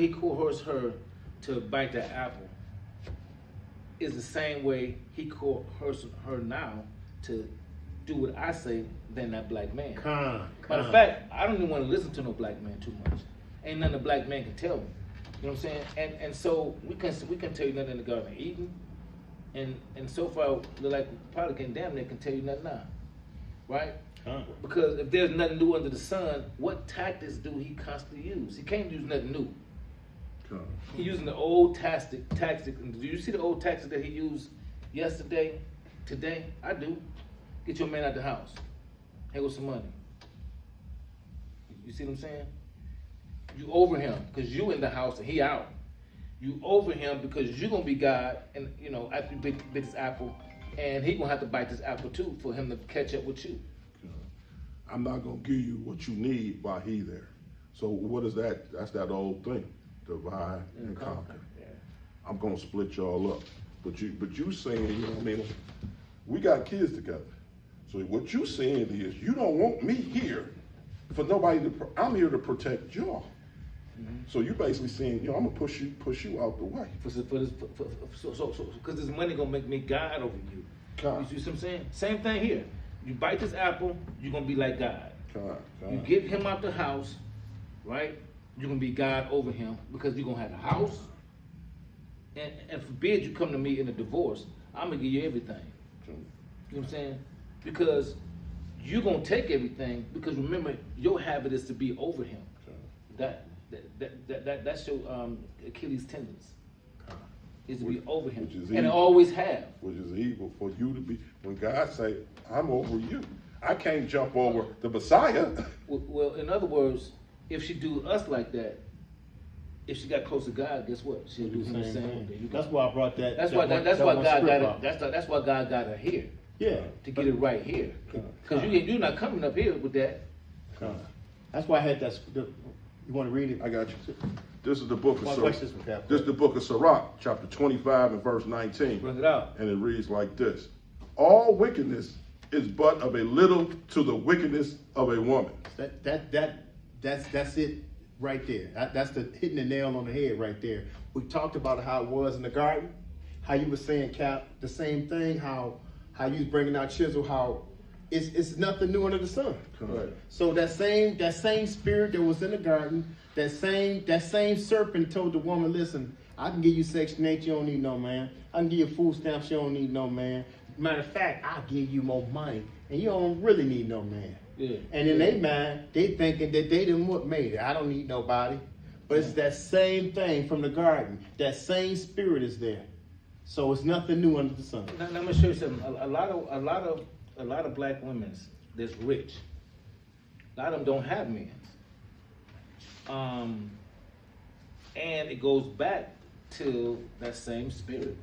he coerced her to bite that apple is the same way he coerced her now to do what I say than that black man. Matter of fact, I don't even want to listen to no black man too much. Ain't nothing a black man can tell me. You know what I'm saying? And so we can tell you nothing in the Garden of Eden. And so far, look like we probably can damn near can tell you nothing now. Right? Because if there's nothing new under the sun, what tactics do he constantly use? He can't use nothing new. He's using the old tactic. Do you see the old tactics that he used yesterday, today? I do. Get your man out the house. Hey, with some money. You see what I'm saying? You over him because you in the house and he out. You over him because you gonna be God, and you know after you bit this apple, and he gonna have to bite this apple too for him to catch up with you. I'm not gonna give you what you need while he there. So what is that? That's that old thing, divide and conquer. Yeah. I'm gonna split y'all up. But you saying, you know what I mean? We got kids together. So what you saying is you don't want me here for nobody to. I'm here to protect y'all. So you basically saying, I'm gonna push you out the way. So because this money gonna make me God over you. You see what I'm saying? Same thing here. You bite this apple, you're gonna be like God. You get him out the house, right? You're gonna be God over him because you're gonna have a house. And forbid you come to me in a divorce, I'm gonna give you everything. You know what I'm saying? Because you're gonna take everything because remember your habit is to be over him. That's your Achilles tendons. Is to be over him, and it always have. Which is evil for you to be. When God say, "I'm over you," I can't jump over the Messiah. Well, in other words, if she do us like that, if she got close to God, guess what? She'll do him the same thing. That's why I brought that. That's why God got her here. Yeah. To get it right here, because you're not coming up here with that. That's why I had that. You want to read it? I got you. This is the book of questions with that? This is the book of Sirach, chapter 25 and verse 19. Bring it out. And it reads like this: all wickedness is but of a little to the wickedness of a woman. That's it right there. That's the hitting the nail on the head right there. We talked about how it was in the garden, how you were saying, Cap, the same thing, how you was bringing out chisel, how it's nothing new under the sun. Correct. So that same spirit that was in the garden, that same serpent told the woman, listen, I can give you Section 8, you don't need no man. I can give you food stamps, you don't need no man. Matter of fact, I'll give you more money, and you don't really need no man. Yeah. And in their mind, they thinking that they done what made it. I don't need nobody. But it's that same thing from the garden. That same spirit is there. So it's nothing new under the sun. Now let me show you something. A lot of black women that's rich. A lot of them don't have men. And it goes back to that same spirit.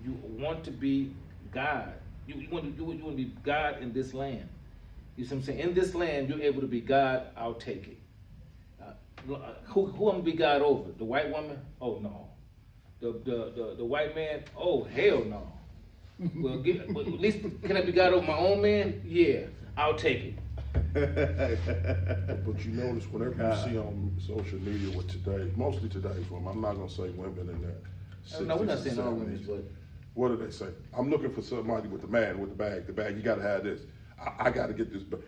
You want to be God. You want to be God in this land. You see what I'm saying? In this land, you're able to be God. I'll take it. Who I'm gonna be God over? The white woman? Oh no. The white man? Oh hell no. Well, at least can I be God over my own man? Yeah, I'll take it. But you notice whenever you see on social media with today, mostly today's women, I'm not gonna say women in that. No, we're not saying all women, but what do they say? I'm looking for somebody with the man with the bag. The bag, you gotta have this. I gotta get this. But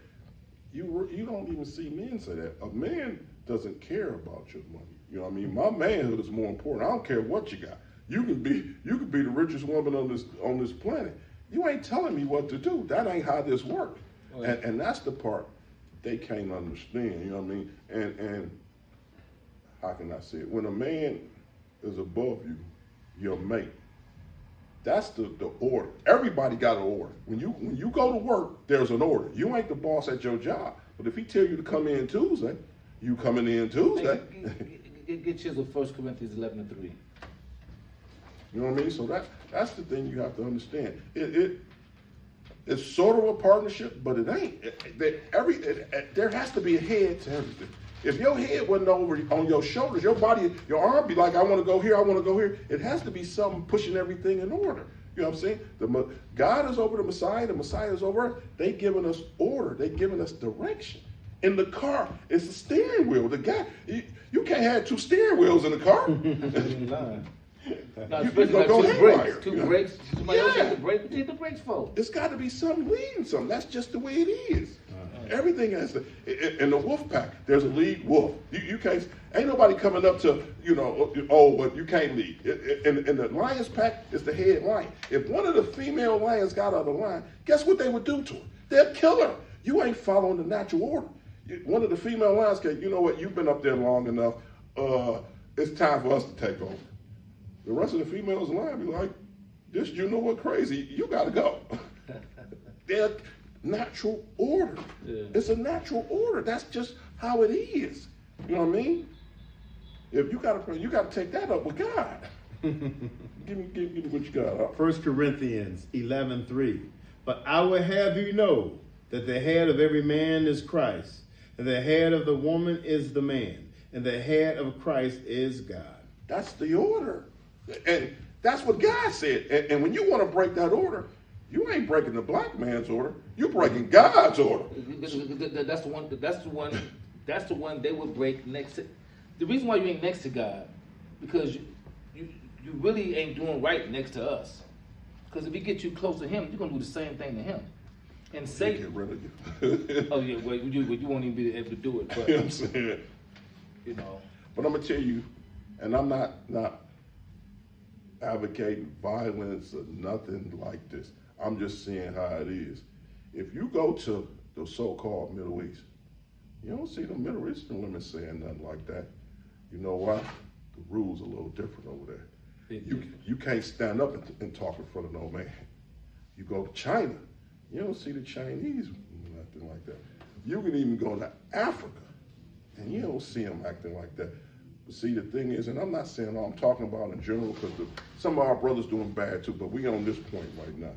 you don't even see men say that. A man doesn't care about your money. You know what I mean? My manhood is more important. I don't care what you got. You could be the richest woman on this planet. You ain't telling me what to do. That ain't how this works. Right. And that's the part they can't understand. You know what I mean? And how can I say it? When a man is above you, your mate, that's the order. Everybody got an order. When you go to work, there's an order. You ain't the boss at your job. But if he tell you to come in Tuesday, you coming in Tuesday. Get chisel 1 Corinthians 11:3. You know what I mean? So that's the thing you have to understand. It's sort of a partnership, but it ain't. There has to be a head to everything. If your head wasn't over on your shoulders, your body, your arm be like, I want to go here, I want to go here. It has to be something pushing everything in order. You know what I'm saying? God is over the Messiah is over earth. They giving us order. They giving us direction. In the car, it's a steering wheel. The guy, you can't have 2 steering wheels in the car. No, You especially gonna go like haywire. two brakes. Somebody else Yeah. hit the brake. What you hit the brakes for? It's got to be something leading something. That's just the way it is. Everything has to. In the wolf pack, there's a lead wolf. You can't. Ain't nobody coming up to but you can't lead. In the lion's pack, it's the head lion. If one of the female lions got out of the line, guess what they would do to her? They'd kill her. You ain't following the natural order. One of the female lions can. You know what? You've been up there long enough. It's time for us to take over. The rest of the females in line be like, this, you know what, crazy, you gotta go. They're natural order. Yeah. It's a natural order. That's just how it is. You know what I mean? If you gotta take that up with God. give me what you got. 1 Corinthians 11:3. But I would have you know that the head of every man is Christ, and the head of the woman is the man, and the head of Christ is God. That's the order. And that's what God said. And when you want to break that order, you ain't breaking the black man's order. You're breaking God's order. That's the one they would break next to. The reason why you ain't next to God, because you really ain't doing right next to us. Because if we get you close to Him, you're gonna do the same thing to Him. And Get Satan. rid of you. Oh yeah, well you won't even be able to do it. But You know what I'm saying? you know. But I'm gonna tell you, and I'm not advocating violence or nothing like this. I'm just saying how it is. If you go to the so-called Middle East, you don't see the Middle Eastern women saying nothing like that. You know why? The rules are a little different over there. You can't stand up and talk in front of no man. You go to China, you don't see the Chinese nothing like that. You can even go to Africa, and you don't see them acting like that. But see, the thing is, and I'm not saying I'm talking about in general, because some of our brothers doing bad too, but we on this point right now.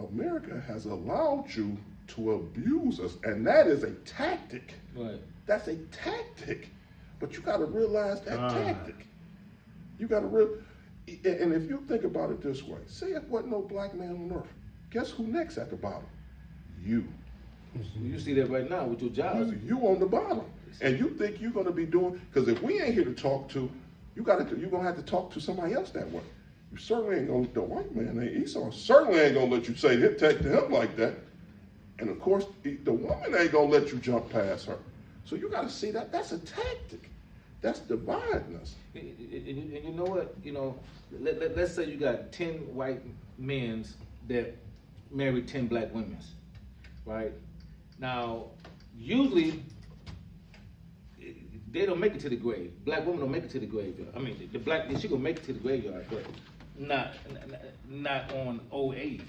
America has allowed you to abuse us, and that is a tactic. Right. That's a tactic. But you got to realize that tactic. You got to and if you think about it this way, say it wasn't no black man on earth, guess who next at the bottom? You. You see that right now with your jobs. You on the bottom, and you think you're gonna be doing? Because if we ain't here to talk to, you're gonna have to talk to somebody else that way. You certainly ain't gonna. The white man, Esau, certainly ain't gonna let you say that, take to him like that. And of course, the woman ain't gonna let you jump past her. So you got to see that that's a tactic. That's dividing us. And you know what? Let's say you got 10 white men that married 10 black women, right? Now, usually they don't make it to the grave. Black women don't make it to the graveyard. I mean, she gonna make it to the graveyard, but not on old age.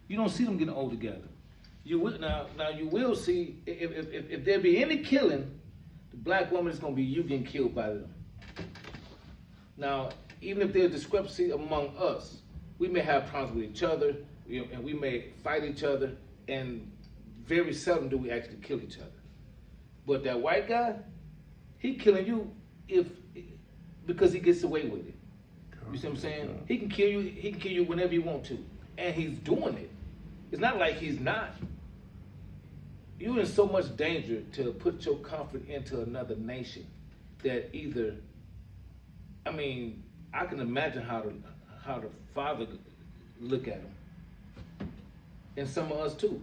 You don't see them getting old together. You will see if there be any killing, the black woman is gonna be you getting killed by them. Now, even if there's discrepancy among us, we may have problems with each other, and we may fight each other, and very seldom do we actually kill each other. But that white guy, he killing you because he gets away with it. You see what I'm saying? He can kill you whenever you want to. And he's doing it. It's not like he's not. You're in so much danger to put your comfort into another nation that I can imagine how the father look at him. And some of us too.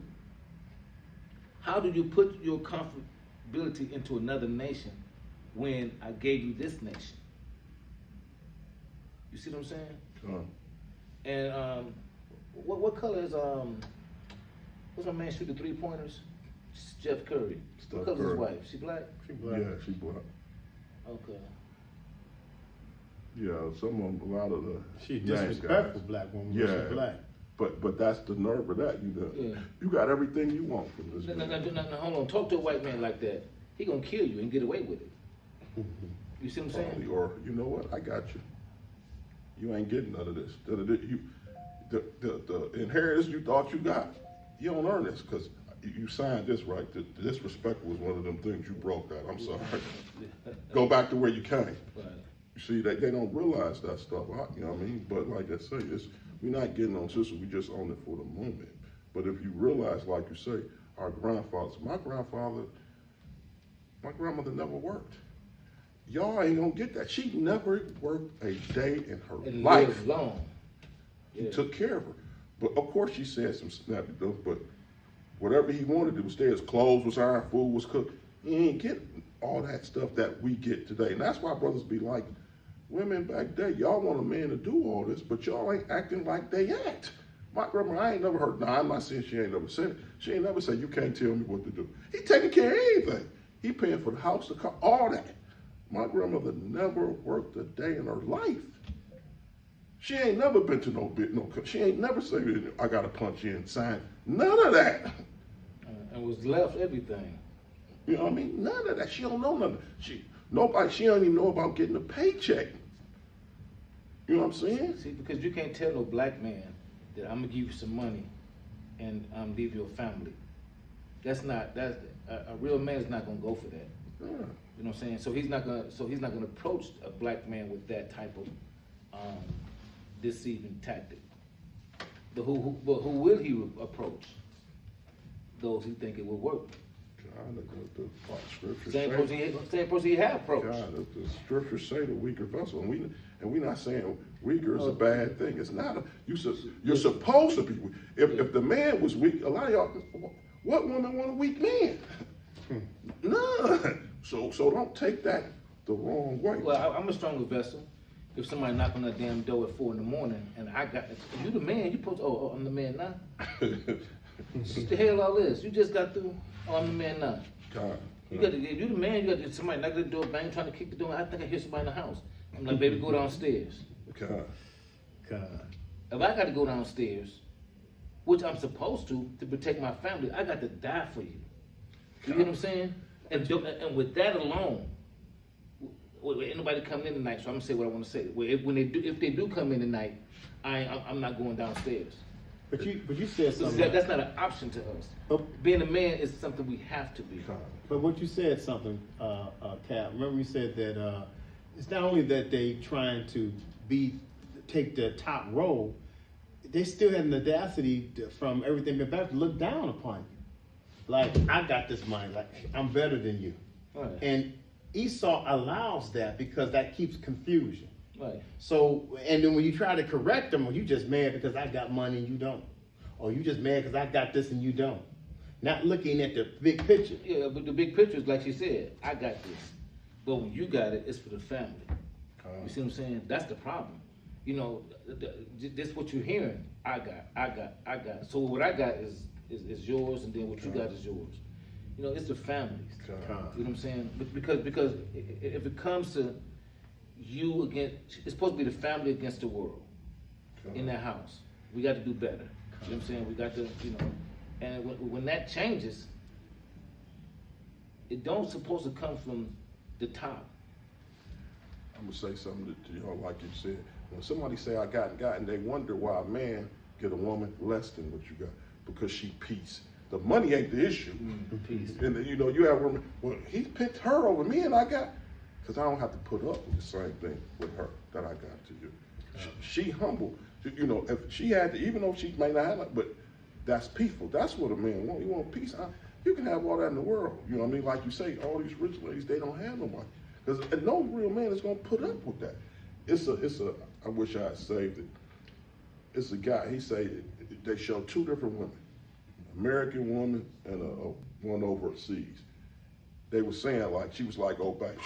How do you put your comfortability into another nation when I gave you this nation? You see what I'm saying? And what color is what's my man shooting 3-pointers? Jeff Curry. What color is his wife? She black? She black. Yeah, she black. Okay. Yeah, a lot of the She Yanks disrespectful guys. black woman. Yeah. But she black. But that's the nerve of that. You got everything you want from this. No, man. hold on. Talk to a white man like that. He gonna kill you and get away with it. You see what I'm saying? Or you know what? I got you. You ain't getting none of this. The inheritance you thought you got, you don't earn this because you signed this, right? The disrespect was one of them things you broke out. I'm sorry. Go back to where you came. Right. You see, they don't realize that stuff, you know what I mean? But like I say, we're not getting on sister, we just own it for the moment. But if you realize, like you say, our grandfathers, my grandmother never worked. Y'all ain't gonna get that. She never worked a day in her And life. lived long. He Yeah. took care of her. But of course she said some snappy stuff, but whatever he wanted to was there. His clothes was ironed, food was cooked. He ain't get all that stuff that we get today. And that's why brothers be like, women back then, y'all want a man to do all this, but y'all ain't acting like they act. My grandma, I ain't never heard, I'm not saying she ain't never said it. She ain't never said, you can't tell me what to do. He taking care of anything. He paying for the house, the car, all that. My grandmother never worked a day in her life. She ain't never been to she ain't never said, I gotta punch in, sign. None of that. And was left everything. You know what I mean? None of that. She don't know nothing. She don't even know about getting a paycheck. You know what I'm saying? See, because you can't tell no black man that I'm gonna give you some money and leave your family. A real man's not gonna go for that. Yeah. You know what I'm saying? So he's not gonna approach a black man with that type of deceiving tactic. But who will he approach? Those who think it will work. God, the scriptures Same person he have approached. God, the scriptures say the weaker vessel, and we're not saying weaker is a bad thing. It's not. You're supposed to be weak. If the man was weak, a lot of y'all, what woman want a weak man? None. So don't take that the wrong way. Well, I'm a stronger vessel. If somebody knock on that damn door at 4 a.m. and you the man, you supposed to, I'm the man now. What the hell all this? You just got through, I'm the man now. God. You the man, you got somebody knock at the door, bang, trying to kick the door. I think I hear somebody in the house. I'm like, baby, go downstairs. God. If I got to go downstairs, which I'm supposed to protect my family, I got to die for you. You get what I'm saying? And with that alone, ain't nobody coming in tonight, so I'm gonna say what I want to say. If they do come in tonight, I'm not going downstairs. But you said something. That's not an option to us. Being a man is something we have to be. But what you said something, Cap. Remember you said that it's not only that they trying to take the top role, they still have an audacity from everything been back to look down upon you. Like, I got this money, like I'm better than you. Right. And Esau allows that because that keeps confusion. Right. So, and then when you try to correct them, well, you just mad because I got money and you don't. Or you just mad because I got this and you don't. Not looking at the big picture. Yeah, but the big picture is like she said, I got this. But when you got it, it's for the family. You see what I'm saying? That's the problem. You know, this what you're hearing. I got. So what I got is yours, and then what you got is yours. You know, it's the families. You know what I'm saying? Because if it comes to you against, it's supposed to be the family against the world in that house. We got to do better. You know what I'm saying? We got to, and when that changes, it don't supposed to come from the top. I'm gonna say something to y'all, like you said. When somebody say I got, and they wonder why a man get a woman less than what you got, because she peace. The money ain't the issue. Peace. And you have women, well, he picked her over me and I got, because I don't have to put up with the same thing with her that I got to you. She humble. If she had to, even though she may not have it, but that's peaceful. That's what a man wants. You want peace. You can have all that in the world. You know what I mean? Like you say, all these rich ladies, they don't have no money. Because no real man is going to put up with that. I wish I had saved it. It's a guy, he said they show two different women, American woman and one overseas. They were saying like, she was like, oh, babe,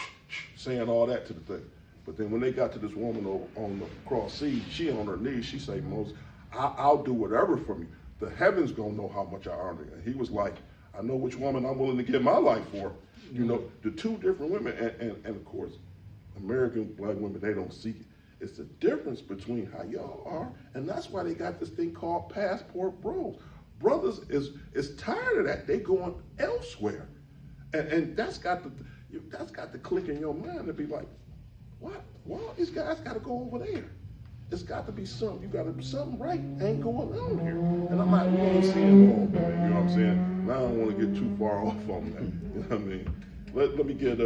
saying all that to the thing. But then when they got to this woman on the cross seas, she on her knees, she say, Moses, I'll do whatever from you. The heavens gonna know how much I earned. And he was like, I know which woman I'm willing to give my life for. The two different women, and of course, American black women, they don't see it. It's the difference between how y'all are, and that's why they got this thing called passport bros. Brothers is tired of that. They going elsewhere, and that's got the click in your mind to be like, what? Well, these guys got to go over there. It's got to be something. You got to be something right ain't going on here. And I'm not really seeing all that. You know what I'm saying? And I don't want to get too far off on that. You know what I mean? Let me get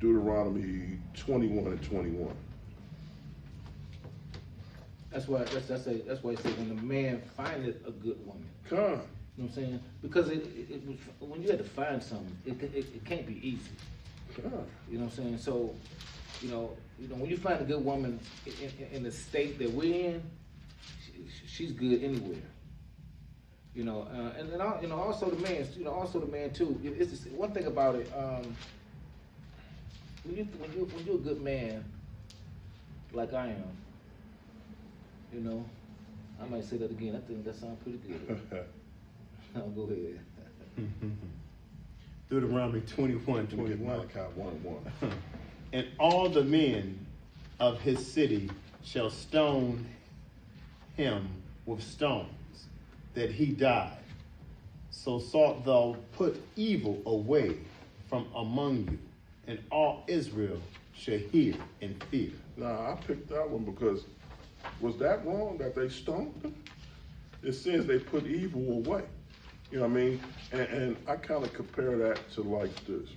do Deuteronomy 21 and 21. That's why it says when a man findeth a good woman. Come. You know what I'm saying? Because when you have to find something, it can't be easy. Come. You know what I'm saying? So, when you find a good woman in the state that we're in, she's good anywhere. Also the man too. It's just, one thing about it. When you're a good man, like I am, I might say that again. I think that sounds pretty good. I'll go ahead. Deuteronomy 21, Let me get 21. Malachi 1:1. And all the men of his city shall stone him with stones, that he die. So shalt thou put evil away from among you, and all Israel shall hear and fear. Now, I picked that one because, was that wrong that they stoned them? It says they put evil away. You know what I mean? And I kind of compare that to like this.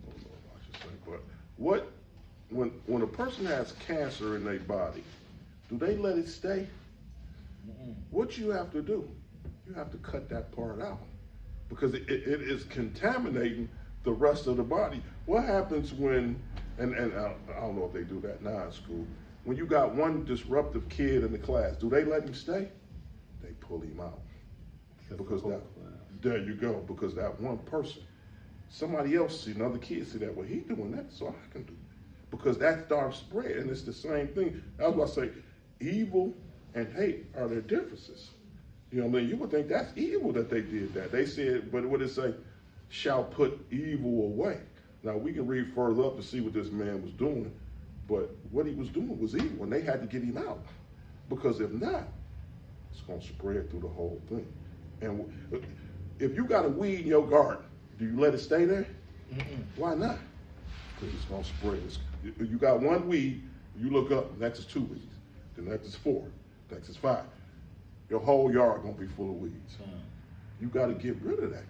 I don't know if I should say, but when a person has cancer in their body, do they let it stay? What you have to do, you have to cut that part out because it is contaminating the rest of the body. What happens when, and I don't know if they do that now in school, when you got one disruptive kid in the class, do they let him stay? They pull him out. Because there you go, because that one person, somebody else see, another kid see that, well, he doing that, so I can do it. Because that starts spread, and it's the same thing. That's why I say evil and hate are their differences. You know what I mean? You would think that's evil that they did that. They said, but what did it say? Shall put evil away. Now, we can read further up to see what this man was doing, but what he was doing was evil, and they had to get him out. Because if not, it's going to spread through the whole thing. And if you got a weed in your garden, do you let it stay there? Why not? Because it's going to spread. You got one weed, you look up, next is 2 weeds. The next is 4. Next is 5. Your whole yard going to be full of weeds. You got to get rid of that.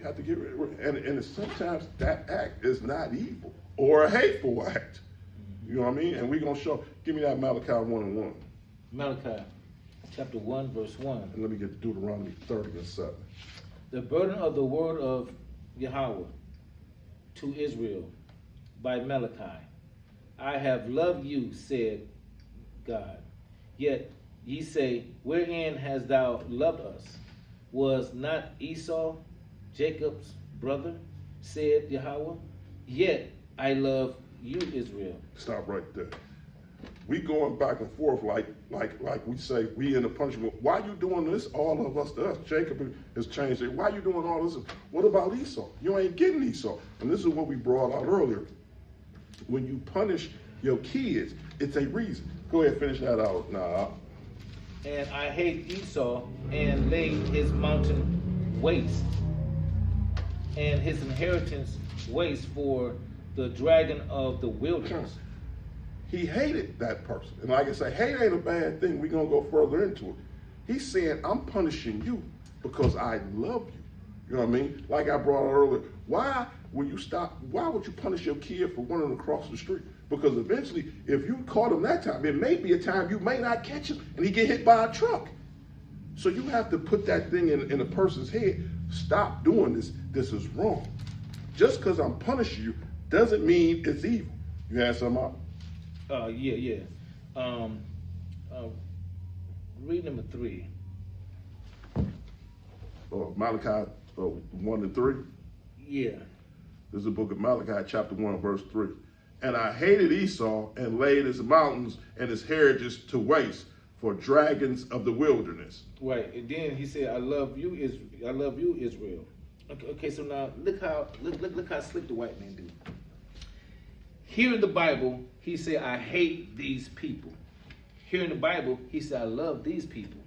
You have to get rid of it. And sometimes that act is not evil or a hateful act. You know what I mean? And we're going to show. Give me that Malachi 1:1. Malachi chapter 1, verse 1. And let me get Deuteronomy 30 and 7. The burden of the word of Yahweh to Israel by Malachi. I have loved you, said God. Yet ye say, wherein hast thou loved us? Was not Esau Jacob's brother, said Yahweh? Yet I love you, Israel. Stop right there. We going back and forth like we say, we in the punishment. Why you doing this? All of us to us. Jacob has changed it. Why you doing all this? What about Esau? You ain't getting Esau. And this is what we brought out earlier. When you punish your kids, it's a reason. Go ahead, finish that out. Nah. And I hate Esau and laid his mountain waste and his inheritance waste for the dragon of the wilderness. He hated that person. And like I say, hate ain't a bad thing. We're going to go further into it. He's saying, I'm punishing you because I love you. You know what I mean? Like I brought out earlier, why would you punish your kid for running across the street? Because eventually, if you caught him that time, it may be a time you may not catch him and he get hit by a truck. So you have to put that thing in a person's head. Stop doing this. This is wrong. Just because I'm punishing you doesn't mean it's evil. You had something out? Yeah. Read number 3. Malachi 1 and 3. Yeah. This is the book of Malachi, chapter 1, verse 3. And I hated Esau and laid his mountains and his heritage to waste for dragons of the wilderness. Right. And then he said, I love you, Israel. Okay, so now look how slick the white man do. Here in the Bible, he said, I hate these people. Here in the Bible, he said, I love these people.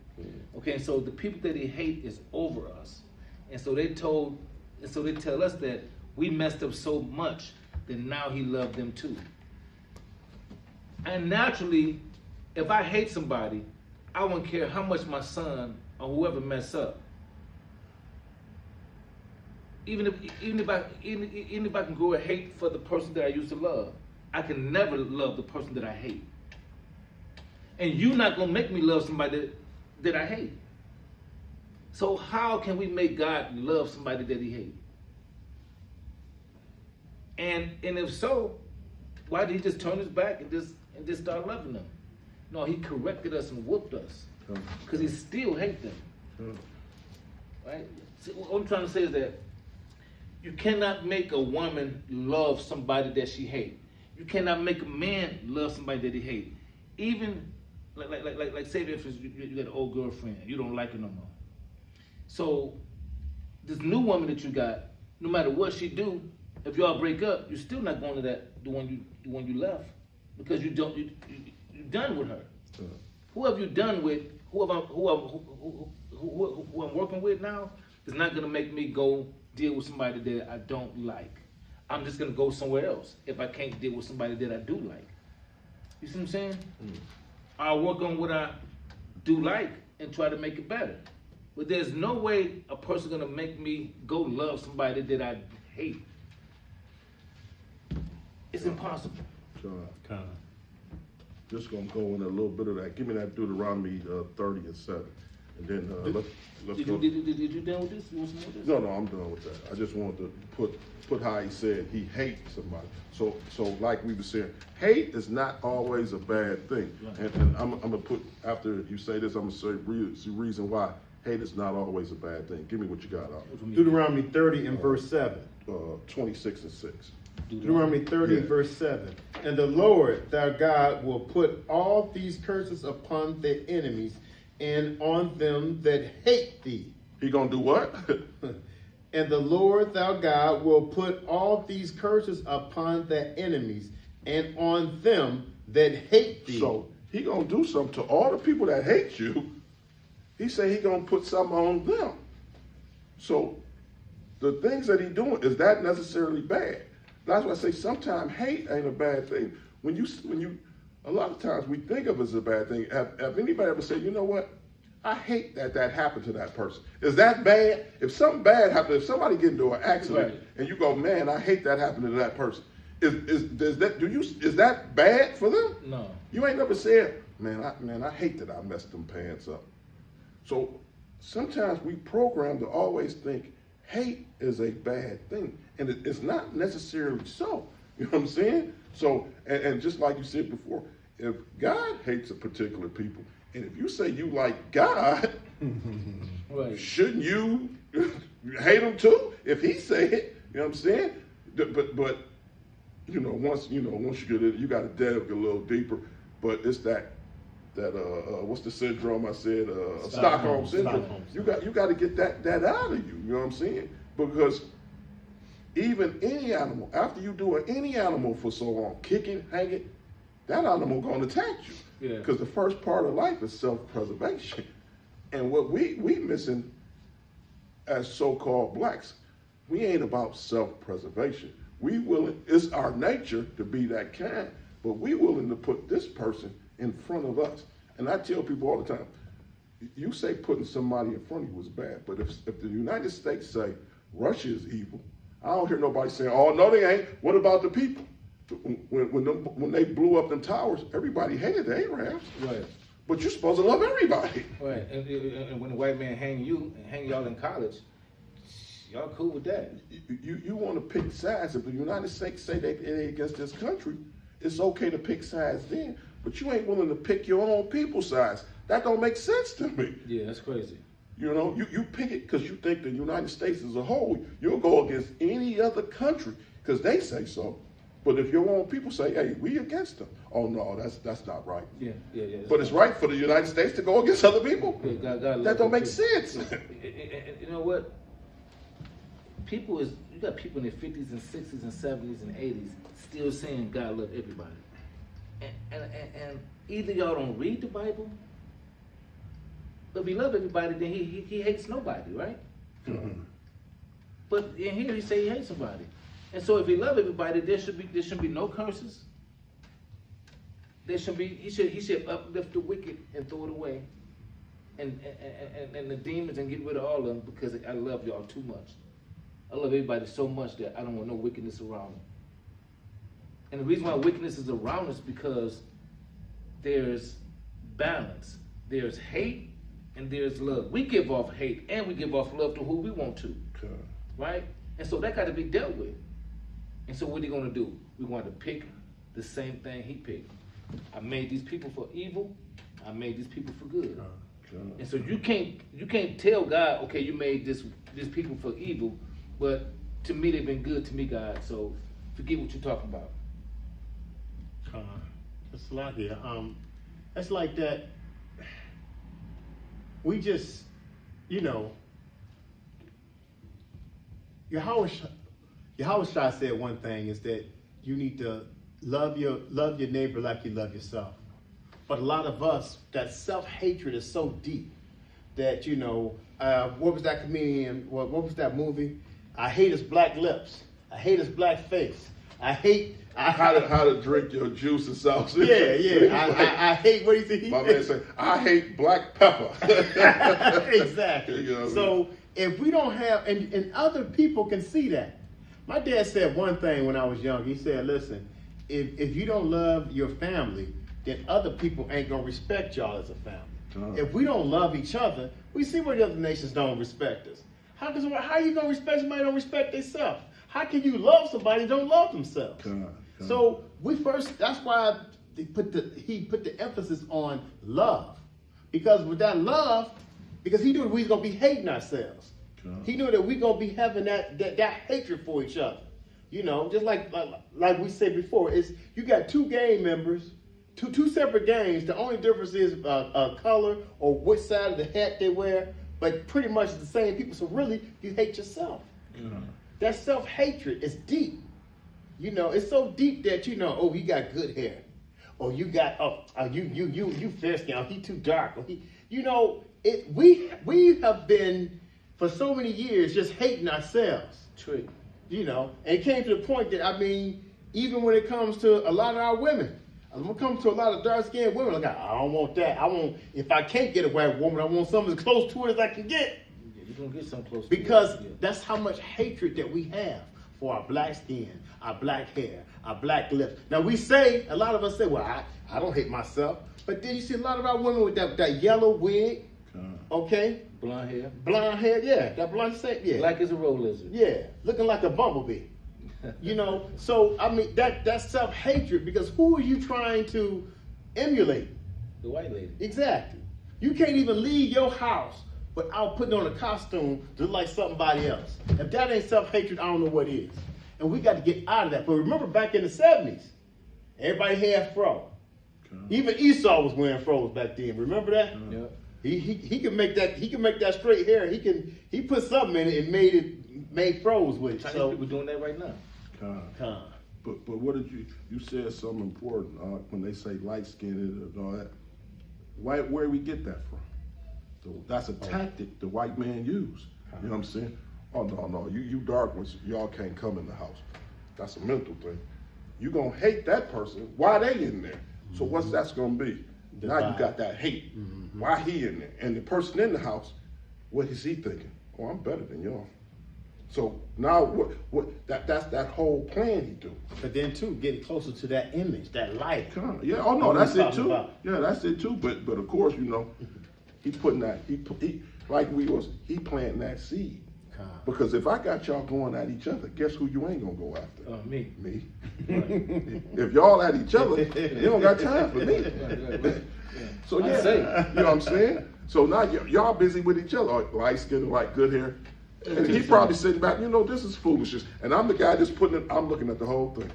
Okay, so the people that he hate is over us. And so they tell us that we messed up so much that now he loved them too. And naturally, if I hate somebody, I won't care how much my son or whoever mess up. even if I can grow a hate for the person that I used to love, I can never love the person that I hate. And you're not gonna make me love somebody that I hate. So how can we make God love somebody that He hates? And if so, why did He just turn His back and just start loving them? No, He corrected us and whooped us because He still hates them. Right? See, what I'm trying to say is that you cannot make a woman love somebody that she hates. You cannot make a man love somebody that he hates. Even like say for instance, you got an old girlfriend, you don't like her no more. So this new woman that you got, no matter what she do, if y'all break up, you're still not going to the one you left, because you're done with her. Who have you done with? Who I'm working with now is not gonna make me go deal with somebody that I don't like. I'm just gonna go somewhere else if I can't deal with somebody that I do like. You see what I'm saying? I'll work on what I do like and try to make it better. But there's no way a person's gonna make me go love somebody that I hate. It's impossible. John, Kind of. just gonna go in a little bit of that. Give me that Deuteronomy 30 and 7. And then let's go. Did you done with this? You want some more of this? No, I'm done with that. I just wanted to put how he said he hates somebody. So like we were saying, hate is not always a bad thing. Right. And I'm gonna put, after you say this, I'm gonna say the reason why hate is not always a bad thing. Give me what you got out. Deuteronomy 30 and verse 7. 26 and 6. Deuteronomy 30 Yeah. verse 7. And the Lord thy God will put all these curses upon their enemies and on them that hate thee. He gonna do what? And the Lord thou God will put all these curses upon their enemies and on them that hate thee. So he gonna do something to all the people that hate you. He say he gonna put something on them. So the things that he doing, is that necessarily bad? That's why I say sometimes hate ain't a bad thing. When you, a lot of times we think of it as a bad thing. Have anybody ever said, you know what? I hate that happened to that person. Is that bad? If something bad happened, if somebody get into an accident and you go, man, I hate that happened to that person. Is that bad for them? No. You ain't never said, man, I hate that I messed them pants up. So sometimes we program to always think hate is a bad thing, and it's not necessarily so. You know what I'm saying? So, and just like you said before, if God hates a particular people, and if you say you like God, Right. shouldn't you hate him too? If he said it, you know what I'm saying? But once you get it, you got to delve a little deeper. But it's that what's the syndrome I said? Stockholm syndrome. You got to get that out of you. You know what I'm saying? Because even any animal, after you do any animal for so long, kick it, hang it, that animal gonna attack you. Yeah. Because the first part of life is self-preservation. And what we missing as so-called blacks, we ain't about self-preservation. It's our nature to be that kind, but we willing to put this person in front of us. And I tell people all the time, you say putting somebody in front of you is bad, but if the United States say Russia is evil, I don't hear nobody saying, oh, no, they ain't. What about the people? When they blew up them towers, everybody hated the Arabs. Right. But you're supposed to love everybody. Right. And when the white man hang y'all in college, y'all cool with that. You want to pick sides. If the United States say they against this country, it's okay to pick sides then. But you ain't willing to pick your own people's sides. That don't make sense to me. Yeah, that's crazy. You know, you pick it because you think the United States as a whole, you'll go against any other country because they say so. But if your own people say, hey, we against them, oh no, that's not right. Yeah. But it's right for the United States to go against other people? Yeah, God that don't make too. sense. And you know what? You got people in their 50s and 60s and 70s and 80s still saying God love everybody. And either y'all don't read the Bible, but if he love everybody, then he hates nobody, right? Mm-hmm. But in here he say he hates somebody. And so if he love everybody, there should be no curses. He should uplift the wicked and throw it away. And the demons and get rid of all of them because I love y'all too much. love everybody so much that I don't want no wickedness around me. And the reason why wickedness is around us because there's balance. There's hate and there's love. We give off hate and we give off love to who we want to. Okay. Right? And so that got to be dealt with. And so what are you going to do? We want to pick the same thing he picked. I made these people for evil. I made these people for good. Okay. And so you can't tell God, okay, you made this people for evil, but to me they've been good to me, God. So forget what you're talking about. It's like it's like that. We just, Yahweh said one thing is that you need to love your neighbor like you love yourself. But a lot of us, that self-hatred is so deep that, what was that comedian, what was that movie? I hate his black lips. I hate his black face. I hate... How to drink your juice and sauce. I hate, what do you think? My man say, I hate black pepper. Exactly. You know what I So mean? if we don't have, and other people can see that. My dad said one thing when I was young. He said, listen, if you don't love your family, then other people ain't going to respect y'all as a family. If we don't love each other, we see where the other nations don't respect us. How are you going to respect somebody who don't respect themselves? How can you love somebody who don't love themselves? So that's why he put the emphasis on love. Because with that love, because he knew that we was going to be hating ourselves. He knew that we going to be having that hatred for each other. Just like we said before, you got two gang members, two separate gangs. The only difference is color or which side of the hat they wear, but pretty much the same people. So really, you hate yourself. That self-hatred is deep. It's so deep that oh, he got good hair, or you got you fair skin, he too dark, or we have been for so many years just hating ourselves. True. And it came to the point that even when it comes to a lot of our women, when it comes to a lot of dark-skinned women, like I don't want that. If I can't get a white woman, I want something as close to it as I can get. You're gonna get something close. Because that's how much hatred that we have for our black skin, our black hair, our black lips. Now a lot of us say, well, I don't hate myself. But then you see a lot of our women with that yellow wig, okay? Blonde hair, yeah, that blonde hair, yeah. Black as a road lizard. Yeah, looking like a bumblebee. So that's self-hatred, because who are you trying to emulate? The white lady. Exactly. You can't even leave your house without putting on a costume to look like somebody else. If that ain't self-hatred, I don't know what is. And we got to get out of that. But remember back in the 70s, everybody had fro. Even Esau was wearing fros back then. Remember that? Yeah. He can make that straight hair. He put something in it and made fros with it. Chinese So people doing that right now. But what did you said something important when they say light skinned and all that. Where we get that from? So that's a tactic the white man use. You know what I'm saying? Oh no, you dark ones, y'all can't come in the house. That's a mental thing. You gonna hate that person. Why they in there? So what's that's gonna be? Now you got that hate. Why he in there? And the person in the house, what is he thinking? Oh, I'm better than y'all. So now that's that whole plan he do. But then too, getting closer to that image, that light. Yeah, oh no, that's it too. About. Yeah, that's it too. But of course, he putting that he planting that seed. Because if I got y'all going at each other, guess who you ain't gonna go after? Me. Me. Right. If y'all at each other, you don't got time for me. Right. So yeah, you know what I'm saying? So now y'all busy with each other, light skin, like good hair. And he probably sitting back, this is foolishness. And I'm the guy that's I'm looking at the whole thing.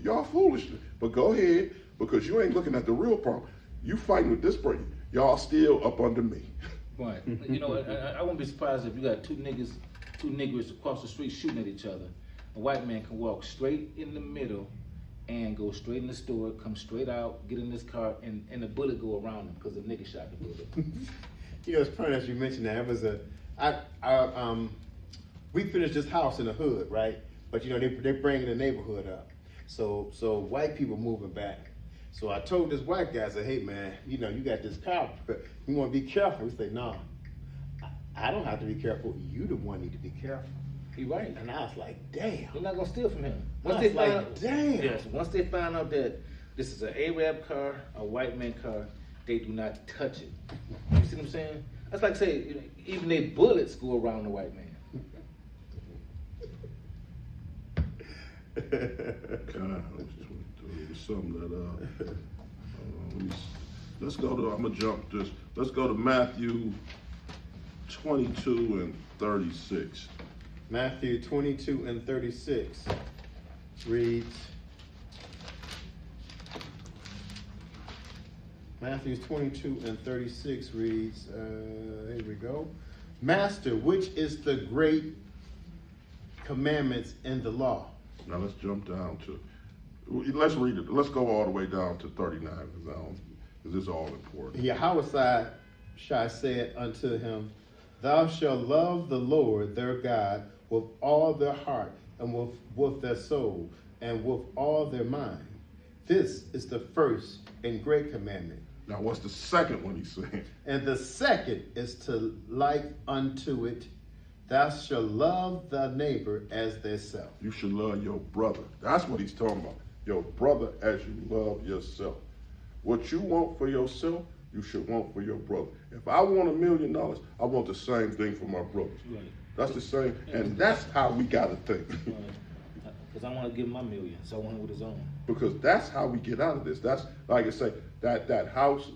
Y'all foolish. But go ahead, because you ain't looking at the real problem. You fighting with this person. Y'all still up under me. Right. I wouldn't be surprised if you got two niggers across the street shooting at each other. A white man can walk straight in the middle and go straight in the store, come straight out, get in this car, and the bullet go around him because the nigga shot the bullet. It's funny as you mentioned that. It was we finished this house in the hood, right? But they bringing the neighborhood up. So white people moving back. So I told this white guy, I said, hey man, you got this car, you want to be careful. He said, no, I don't have to be careful. You the one need to be careful. He right. And I was like, damn. You're not gonna steal from him. I was like, damn. Yes, once they find out that this is an Arab car, a white man car, they do not touch it. You see what I'm saying? That's like say, even their bullets go around the white man. God, there's something that let's go to. I'm gonna jump this. Let's go to Matthew 22 and 36. Matthew 22 and 36 reads, Matthew 22 and 36 reads, here we go. Master, which is the great commandments in the law? Now let's jump down to. Let's read it. Let's go all the way down to 39 because this is all important. Yahweh said unto him, Thou shalt love the Lord their God with all their heart, and with their soul, and with all their mind. This is the first and great commandment. Now what's the second one he's saying? And the second is to like unto it, Thou shalt love thy neighbor as thyself. You should love your brother. That's what he's talking about. Your brother as you love yourself. What you want for yourself, you should want for your brother. If I want $1 million, I want the same thing for my brothers. Right. That's the same, and that's how we gotta think. Because I want to give him my million, so I want him with his own. Because that's how we get out of this. That's like I say, that house,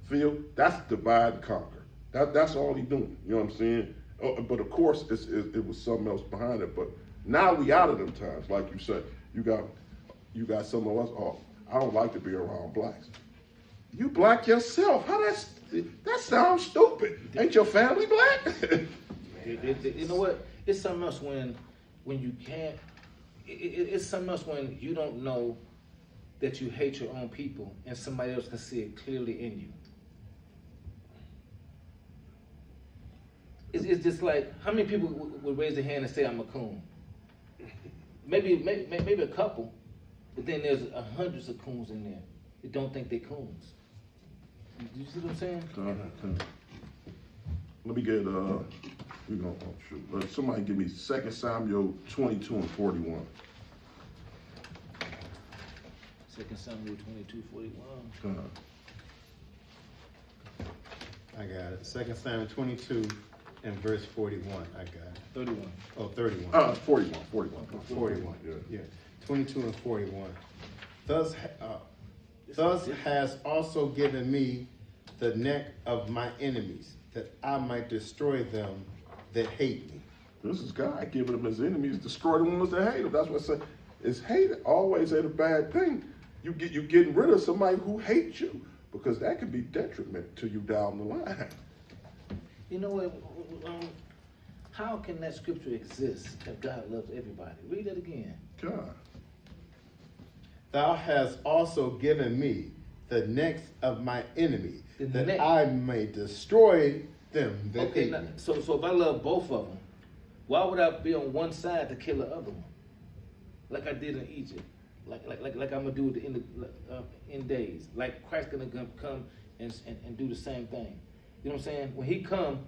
field, that's divide and conquer. That's all he's doing. You know what I'm saying? But of course, it was something else behind it. But now we out of them times, like you said. You got some of us. Oh, I don't like to be around blacks. You black yourself. That sounds stupid. Ain't your family black? You know what? It's something else when you can't. It's something else when you don't know that you hate your own people and somebody else can see it clearly in you. It's just like, how many people would raise their hand and say I'm a coon? Maybe a couple, but then there's hundreds of coons in there that don't think they're coons. You see what I'm saying? Let me get somebody give me 2 Samuel 22 and 41. 2 Samuel 22:41. I got it. 2 Samuel 22 and verse 41. I got it. 31. Oh, 31. 41. 41. Yeah. 22 and 41. Thus has also given me the neck of my enemies, that I might destroy them that hate me. This is God giving them his enemies, destroy the ones that hate him. That's what I say. It's hate always ain't a bad thing. You getting rid of somebody who hates you, because that could be detriment to you down the line. You know what? How can that scripture exist if God loves everybody? Read it again. God. Thou hast also given me the necks of my enemy, that I may destroy them that hate me. So if I love both of them, why would I be on one side to kill the other one? Like I did in Egypt. Like I'm gonna do in days. Like Christ's gonna come and do the same thing. You know what I'm saying? When he come,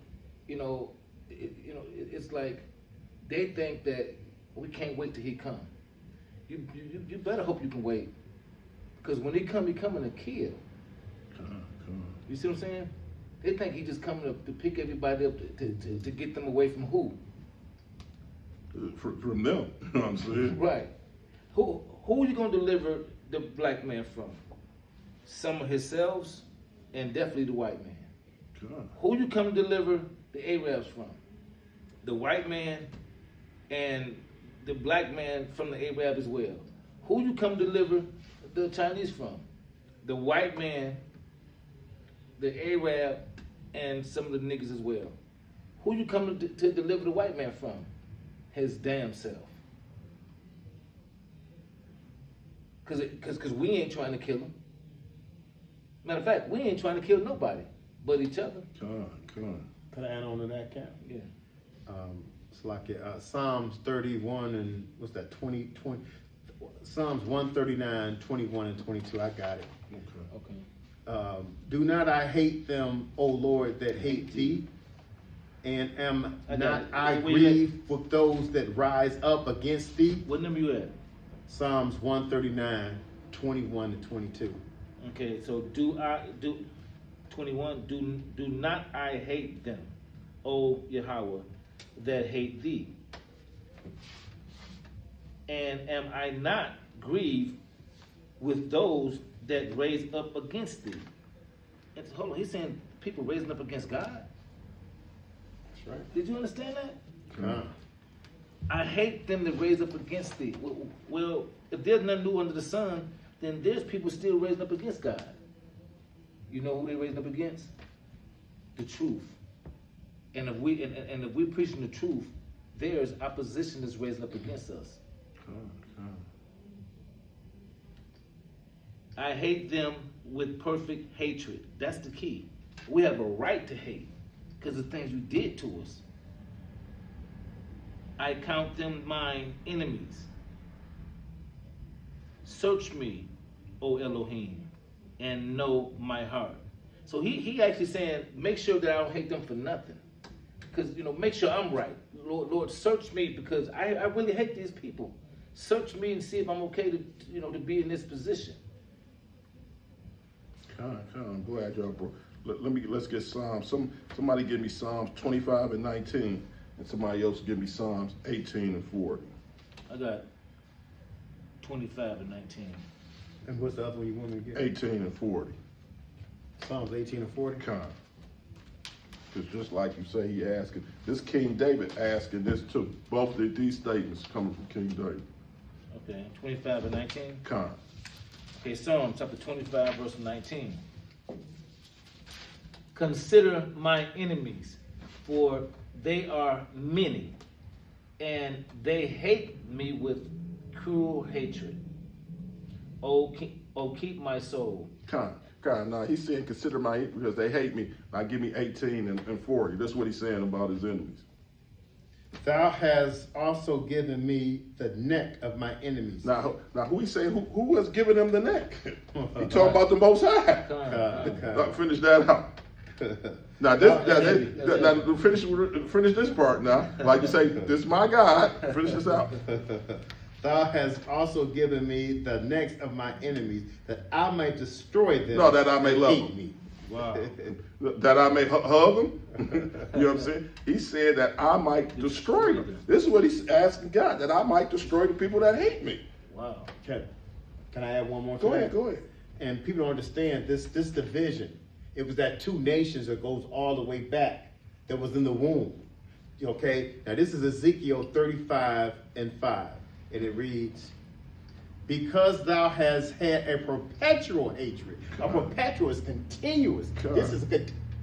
it's like they think that we can't wait till he come. You better hope you can wait, because when he coming to kill. You see what I'm saying? They think he just coming to pick everybody up to get them away from who? From them. You know what I'm saying? Right. Who are you gonna deliver the black man from? Some of himself, and definitely the white man. God. Who you come to deliver the Arabs from? The white man and the black man from the Arab as well. Who you come to deliver the Chinese from? The white man, the Arab, and some of the niggas as well. Who you come to deliver the white man from? His damn self. Cause we ain't trying to kill him. Matter of fact, we ain't trying to kill nobody but each other. God. Could I add on to that, Cap? Yeah. It's like Psalms 31 and what's that, 20, Psalms 139, 21 and 22. I got it. Okay. Do not I hate them, O Lord, that hate thee? And am I got not it. I Where you at? grieved with those that rise up against thee? What number you at? Psalms 139, 21 to 22. Okay, so do 21, do not I hate them, O Yahweh, that hate thee? And am I not grieved with those that raise up against thee? And hold on, he's saying people raising up against God? That's right. Did you understand that? Come. I hate them that raise up against thee. Well, if there's nothing new under the sun, then there's people still raising up against God. You know who they're raising up against? The truth. And if we're preaching the truth, there's opposition that's raising up against us. I hate them with perfect hatred. That's the key. We have a right to hate because of things you did to us. I count them mine enemies. Search me, O Elohim, and know my heart. So he actually saying, make sure that I don't hate them for nothing. Because, make sure I'm right. Lord, search me because I really hate these people. Search me and see if I'm okay to be in this position. I'm glad y'all brought. Let's get Psalms. Somebody give me Psalms 25 and 19, and somebody else give me Psalms 18 and 40. I got 25 and 19. And what's the other one you want me to get? 18 and 40. Psalms 18 and 40. Because just like you say, he asking, this King David asking this too. Both of these statements coming from King David. Okay, 25 and 19. Con. Okay, Psalm chapter 25, verse 19. Consider my enemies, for they are many, and they hate me with cruel hatred. Oh, keep my soul. Con. Now he's saying consider my because they hate me. Now give me 18 and 40. That's what he's saying about his enemies. Thou hast also given me the neck of my enemies. Now who he saying? Who has given him the neck? He talking about the Most High. Finish that out. Now finish this part now. Like you say, this is my God. Finish this out. Thou hast also given me the necks of my enemies, that I may destroy them. No, that I may love them. Me. Wow. That I may hug them. You know what I'm saying? He said that I might destroy them. This is what he's asking God, that I might destroy the people that hate me. Wow. Okay. Can I add one more? Go ahead. And people don't understand this division. It was that two nations that goes all the way back that was in the womb. Okay. Now this is Ezekiel 35 and 5. And it reads, because thou hast had a perpetual hatred. A perpetual is continuous. This is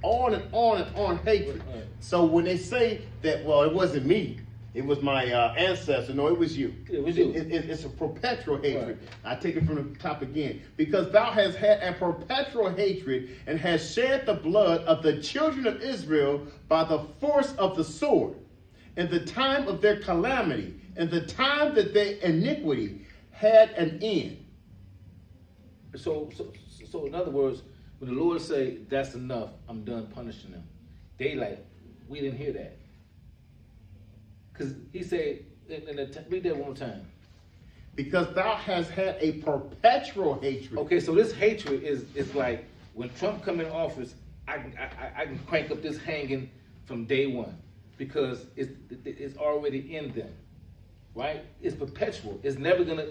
on and on and on hatred. So when they say that, well, it wasn't me, it was my ancestor. No, it was you. It was you. It's a perpetual hatred. I take it from the top again. Because thou hast had a perpetual hatred and hast shed the blood of the children of Israel by the force of the sword, in the time of their calamity, and the time that their iniquity had an end. So in other words, when the Lord say, that's enough, I'm done punishing them, they like, we didn't hear that. Because he said, read that one more time. Because thou hast had a perpetual hatred. Okay, so this hatred is like, when Trump come in office, I can crank up this hanging from day one. Because it's already in them. Right? It's perpetual. It's never gonna.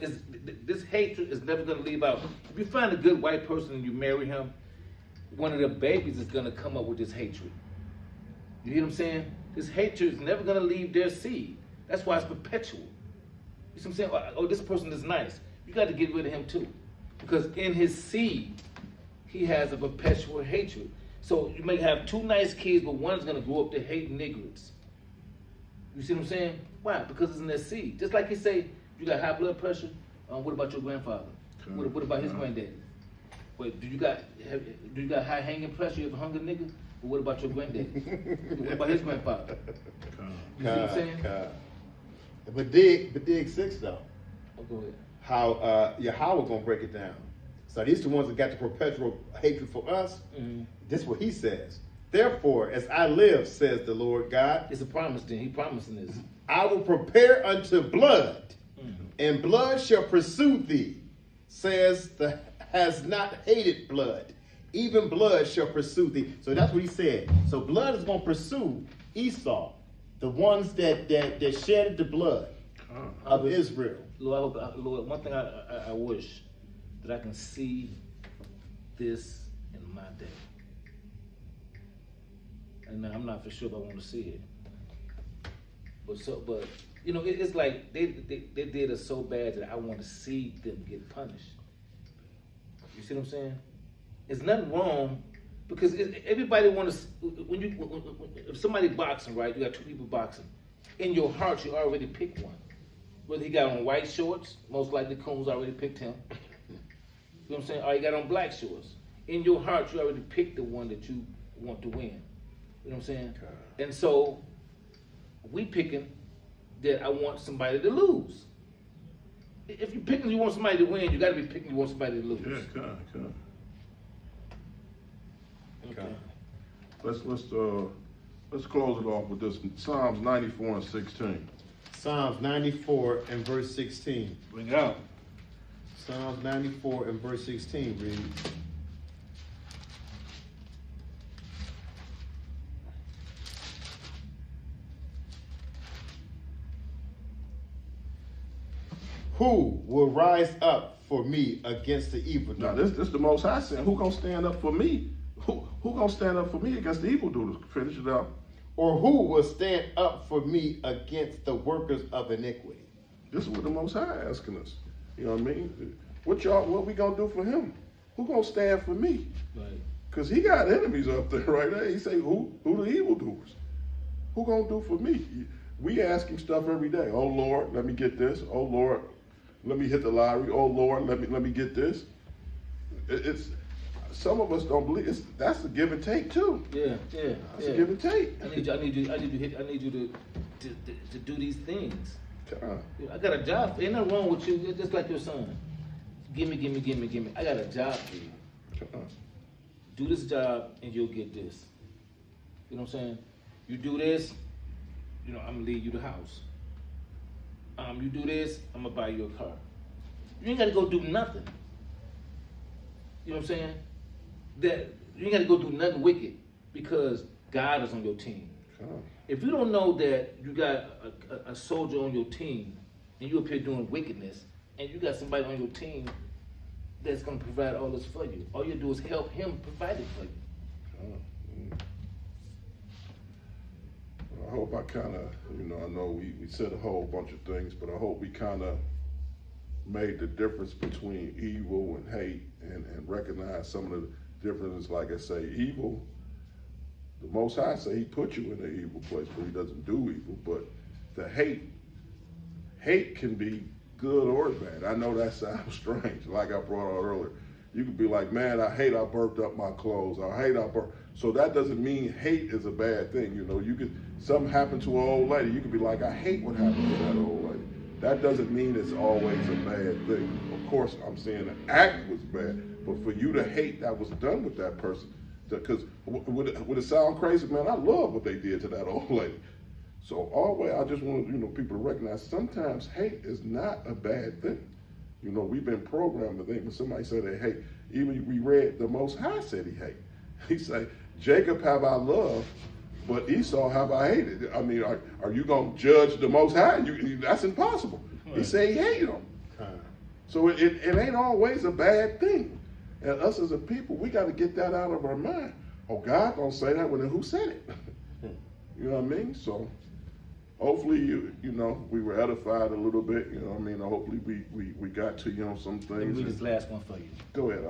This hatred is never gonna leave out. If you find a good white person and you marry him, one of the babies is gonna come up with this hatred. You hear what I'm saying? This hatred is never gonna leave their seed. That's why it's perpetual. You see what I'm saying? Oh, this person is nice. You got to get rid of him too, because in his seed, he has a perpetual hatred. So you may have two nice kids, but one's gonna grow up to hate niggers. You see what I'm saying? Why? Because it's in their seed. Just like he say, you got high blood pressure. What about your grandfather? What about his granddaddy? Wait, do you got high hanging pressure? You have a hungry nigga? But what about your granddaddy? What about his grandfather? You see what I'm saying? But dig 6 though. Oh, go ahead. How Yahweh gonna break it down. So these the ones that got the perpetual hatred for us. Mm-hmm. This is what he says. Therefore, as I live, says the Lord God, It's a promise then. He promising this. I will prepare unto blood, and blood shall pursue thee, says the has not hated blood. Even blood shall pursue thee. So that's what he said. So blood is going to pursue Esau, the ones that shedded the blood of Israel. Lord, Lord, one thing I wish that I can see this in my day. And I'm not for sure if I want to see it. But you know, it's like they did us so bad that I want to see them get punished. You see what I'm saying? It's nothing wrong because everybody wants if somebody boxing, right? You got two people boxing. In your heart, you already pick one. Whether he got on white shorts, most likely Coons already picked him. You know what I'm saying? Or he got on black shorts. In your heart, you already picked the one that you want to win. You know what I'm saying? God. And so we picking that I want somebody to lose. If you're picking you want somebody to win, you got to be picking you want somebody to lose. Yeah, God. Okay. Let's close it off with this Psalms 94 and 16. Psalms 94 and verse 16. Bring it out. Psalms 94 and verse 16 reads, who will rise up for me against the evildoer? Now this the Most High saying, who gonna stand up for me? Who gonna stand up for me against the evildoers? Finish it out. Or who will stand up for me against the workers of iniquity? This is what the Most High asking us. You know what I mean? What we gonna do for him? Who gonna stand for me? Right. Cause he got enemies up there right there. He say, who the evildoers? Who gonna do for me? We ask him stuff every day. Oh Lord, let me get this. Oh Lord, let me hit the lottery. Oh Lord, let me get this. It's some of us don't believe that's a give and take too. Yeah. That's a give and take. I need you to do these things. God. I got a job. Ain't nothing wrong with you. Just like your son. Gimme. I got a job for you. God. Do this job and you'll get this. You know what I'm saying? You do this, I'm gonna leave you the house. You do this, I'm gonna buy you a car. You ain't gotta go do nothing. You know what I'm saying? That you ain't gotta go do nothing wicked because God is on your team. God. If you don't know that you got a soldier on your team and you up here doing wickedness and you got somebody on your team that's gonna provide all this for you, all you do is help him provide it for you. I hope I kind of, I know we said a whole bunch of things, but I hope we kind of made the difference between evil and hate and recognize some of the differences. Like I say, evil, the Most High say he put you in an evil place, but he doesn't do evil. But the hate can be good or bad. I know that sounds strange, like I brought out earlier. You could be like, man, I hate I burnt up my clothes. I hate I burnt. So that doesn't mean hate is a bad thing. You could, something happened to an old lady. You could be like, I hate what happened to that old lady. That doesn't mean it's always a bad thing. Of course, I'm saying the act was bad, but for you to hate that was done with that person, because would it sound crazy, man? I love what they did to that old lady. So always, I just want people to recognize sometimes hate is not a bad thing. We've been programmed to think when somebody said they hate. Even we read the Most High said he hate. He said, Jacob have I loved, but Esau have I hated. I mean, are you going to judge the Most High? That's impossible. Right. He said he hated them. So it ain't always a bad thing. And us as a people, we got to get that out of our mind. Oh, God don't say that, well then who said it? You know what I mean? So hopefully, we were edified a little bit. You know what I mean? Hopefully we got to, some things. Let me read this last one for you. Go ahead,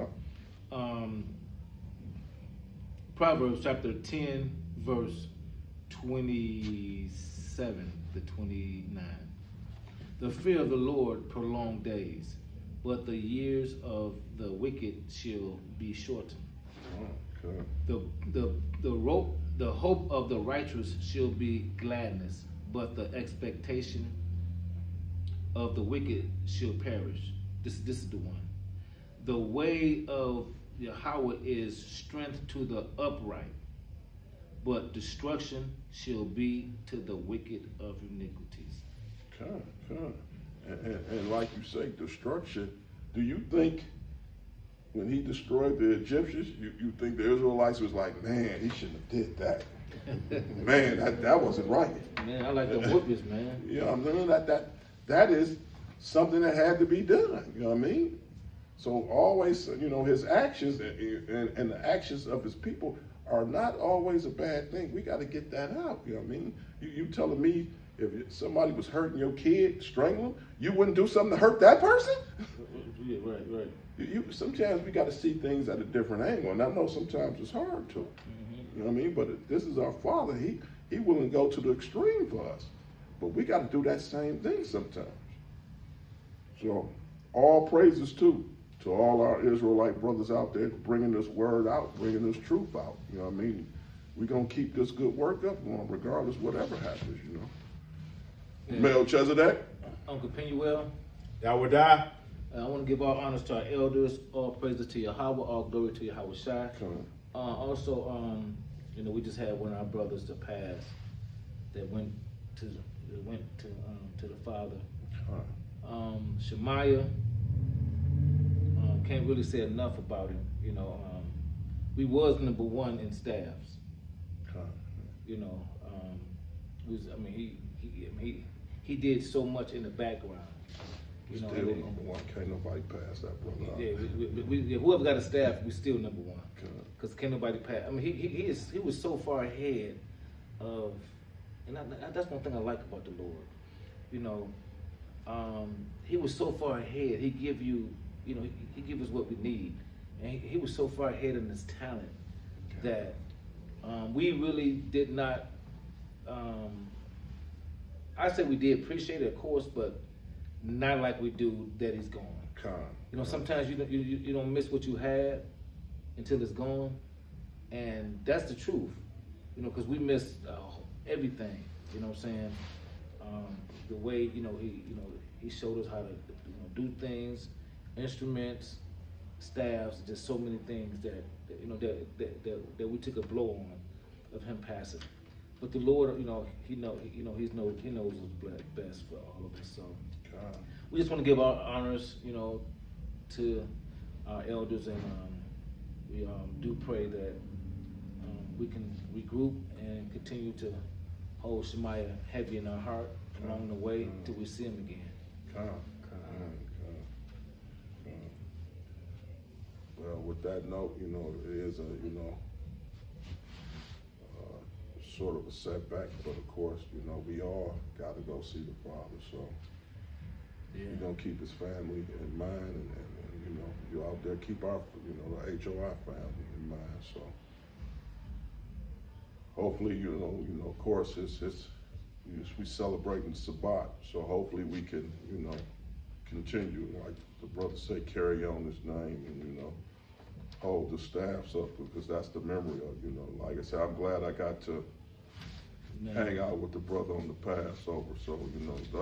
Proverbs chapter 10, verse 27 to 29. The fear of the Lord prolong days, but the years of the wicked shall be shortened. Okay. The hope of the righteous shall be gladness, but the expectation of the wicked shall perish. This is the one. The way of Yahweh is strength to the upright, but destruction shall be to the wicked of iniquities. Come. And like you say, destruction, do you think when he destroyed the Egyptians, you think the Israelites was like, man, he shouldn't have did that. Man, that wasn't right. Man, I like the whoopers, man. You know what I mean? That is something that had to be done. You know what I mean? So always, you know, his actions and the actions of his people are not always a bad thing. We got to get that out. You know what I mean? You telling me if somebody was hurting your kid, strangling them, you wouldn't do something to hurt that person? Yeah, right. Sometimes we got to see things at a different angle, and I know sometimes it's hard to. You know what I mean? But this is our Father. He willing to go to the extreme for us. But we got to do that same thing sometimes. So all praises to all our Israelite brothers out there bringing this word out, bringing this truth out. You know what I mean? We're going to keep this good work up regardless whatever happens, you know. Yeah. Melchizedek? Uncle Penuel, Y'all would die. I want to give all honors to our elders, all praises to Yahweh, all glory to Yahweh Shai. Also, you know, we just had one of our brothers to pass that went to the Father. Shemaiah, can't really say enough about him. You know, we was number one in staffs. You know, he did so much in the background. You know, Still number one. Can't nobody pass that brother. Yeah, whoever got a staff, we still number one. Because can't nobody pass. I mean, he was so far ahead of, and that's one thing I like about the Lord. You know, he was so far ahead. He give you, you know, he give us what we need, and he was so far ahead in his talent that we really did not. I say we did appreciate it, of course, but not like we do that he's gone. You know, sometimes you don't miss what you had until it's gone, and that's the truth. You know, because we miss everything. You know what I'm saying? The way he showed us how to do things, instruments, staffs, just so many things that we took a blow on of him passing. But the Lord, he knows what's best for all of us. So we just want to give our honors, to our elders, and we do pray that we can regroup and continue to hold Shemaiah heavy in our heart along the way till we see him again. Well, with that note, it is a, sort of a setback, but of course, we all got to go see the Father. So we're going to keep his family in mind, and you out there keep our, the HOI family in mind. So hopefully, of course, we celebrating Sabbat, so hopefully we can, continue, like the brother said, carry on his name and, hold the staffs up, because that's the memory of, like I said, I'm glad I got to hang out with the brother on the Passover, so,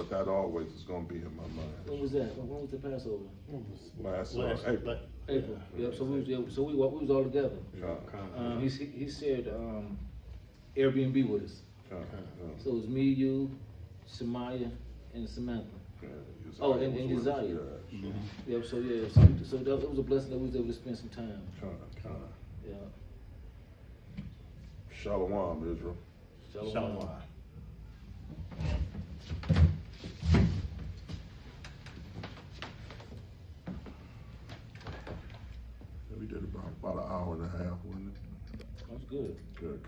that always is going to be in my mind. When was that? When was the Passover? Last April. April. Yep. So we was all together. He shared Airbnb with us. So it was me, you, Shemaiah, and Samantha. And Uzziah. Yep. So it was a blessing that we was able to spend some time. Yeah. Shalom, Israel. Shalom. We did about an hour and a half, wasn't it? That's good. Good.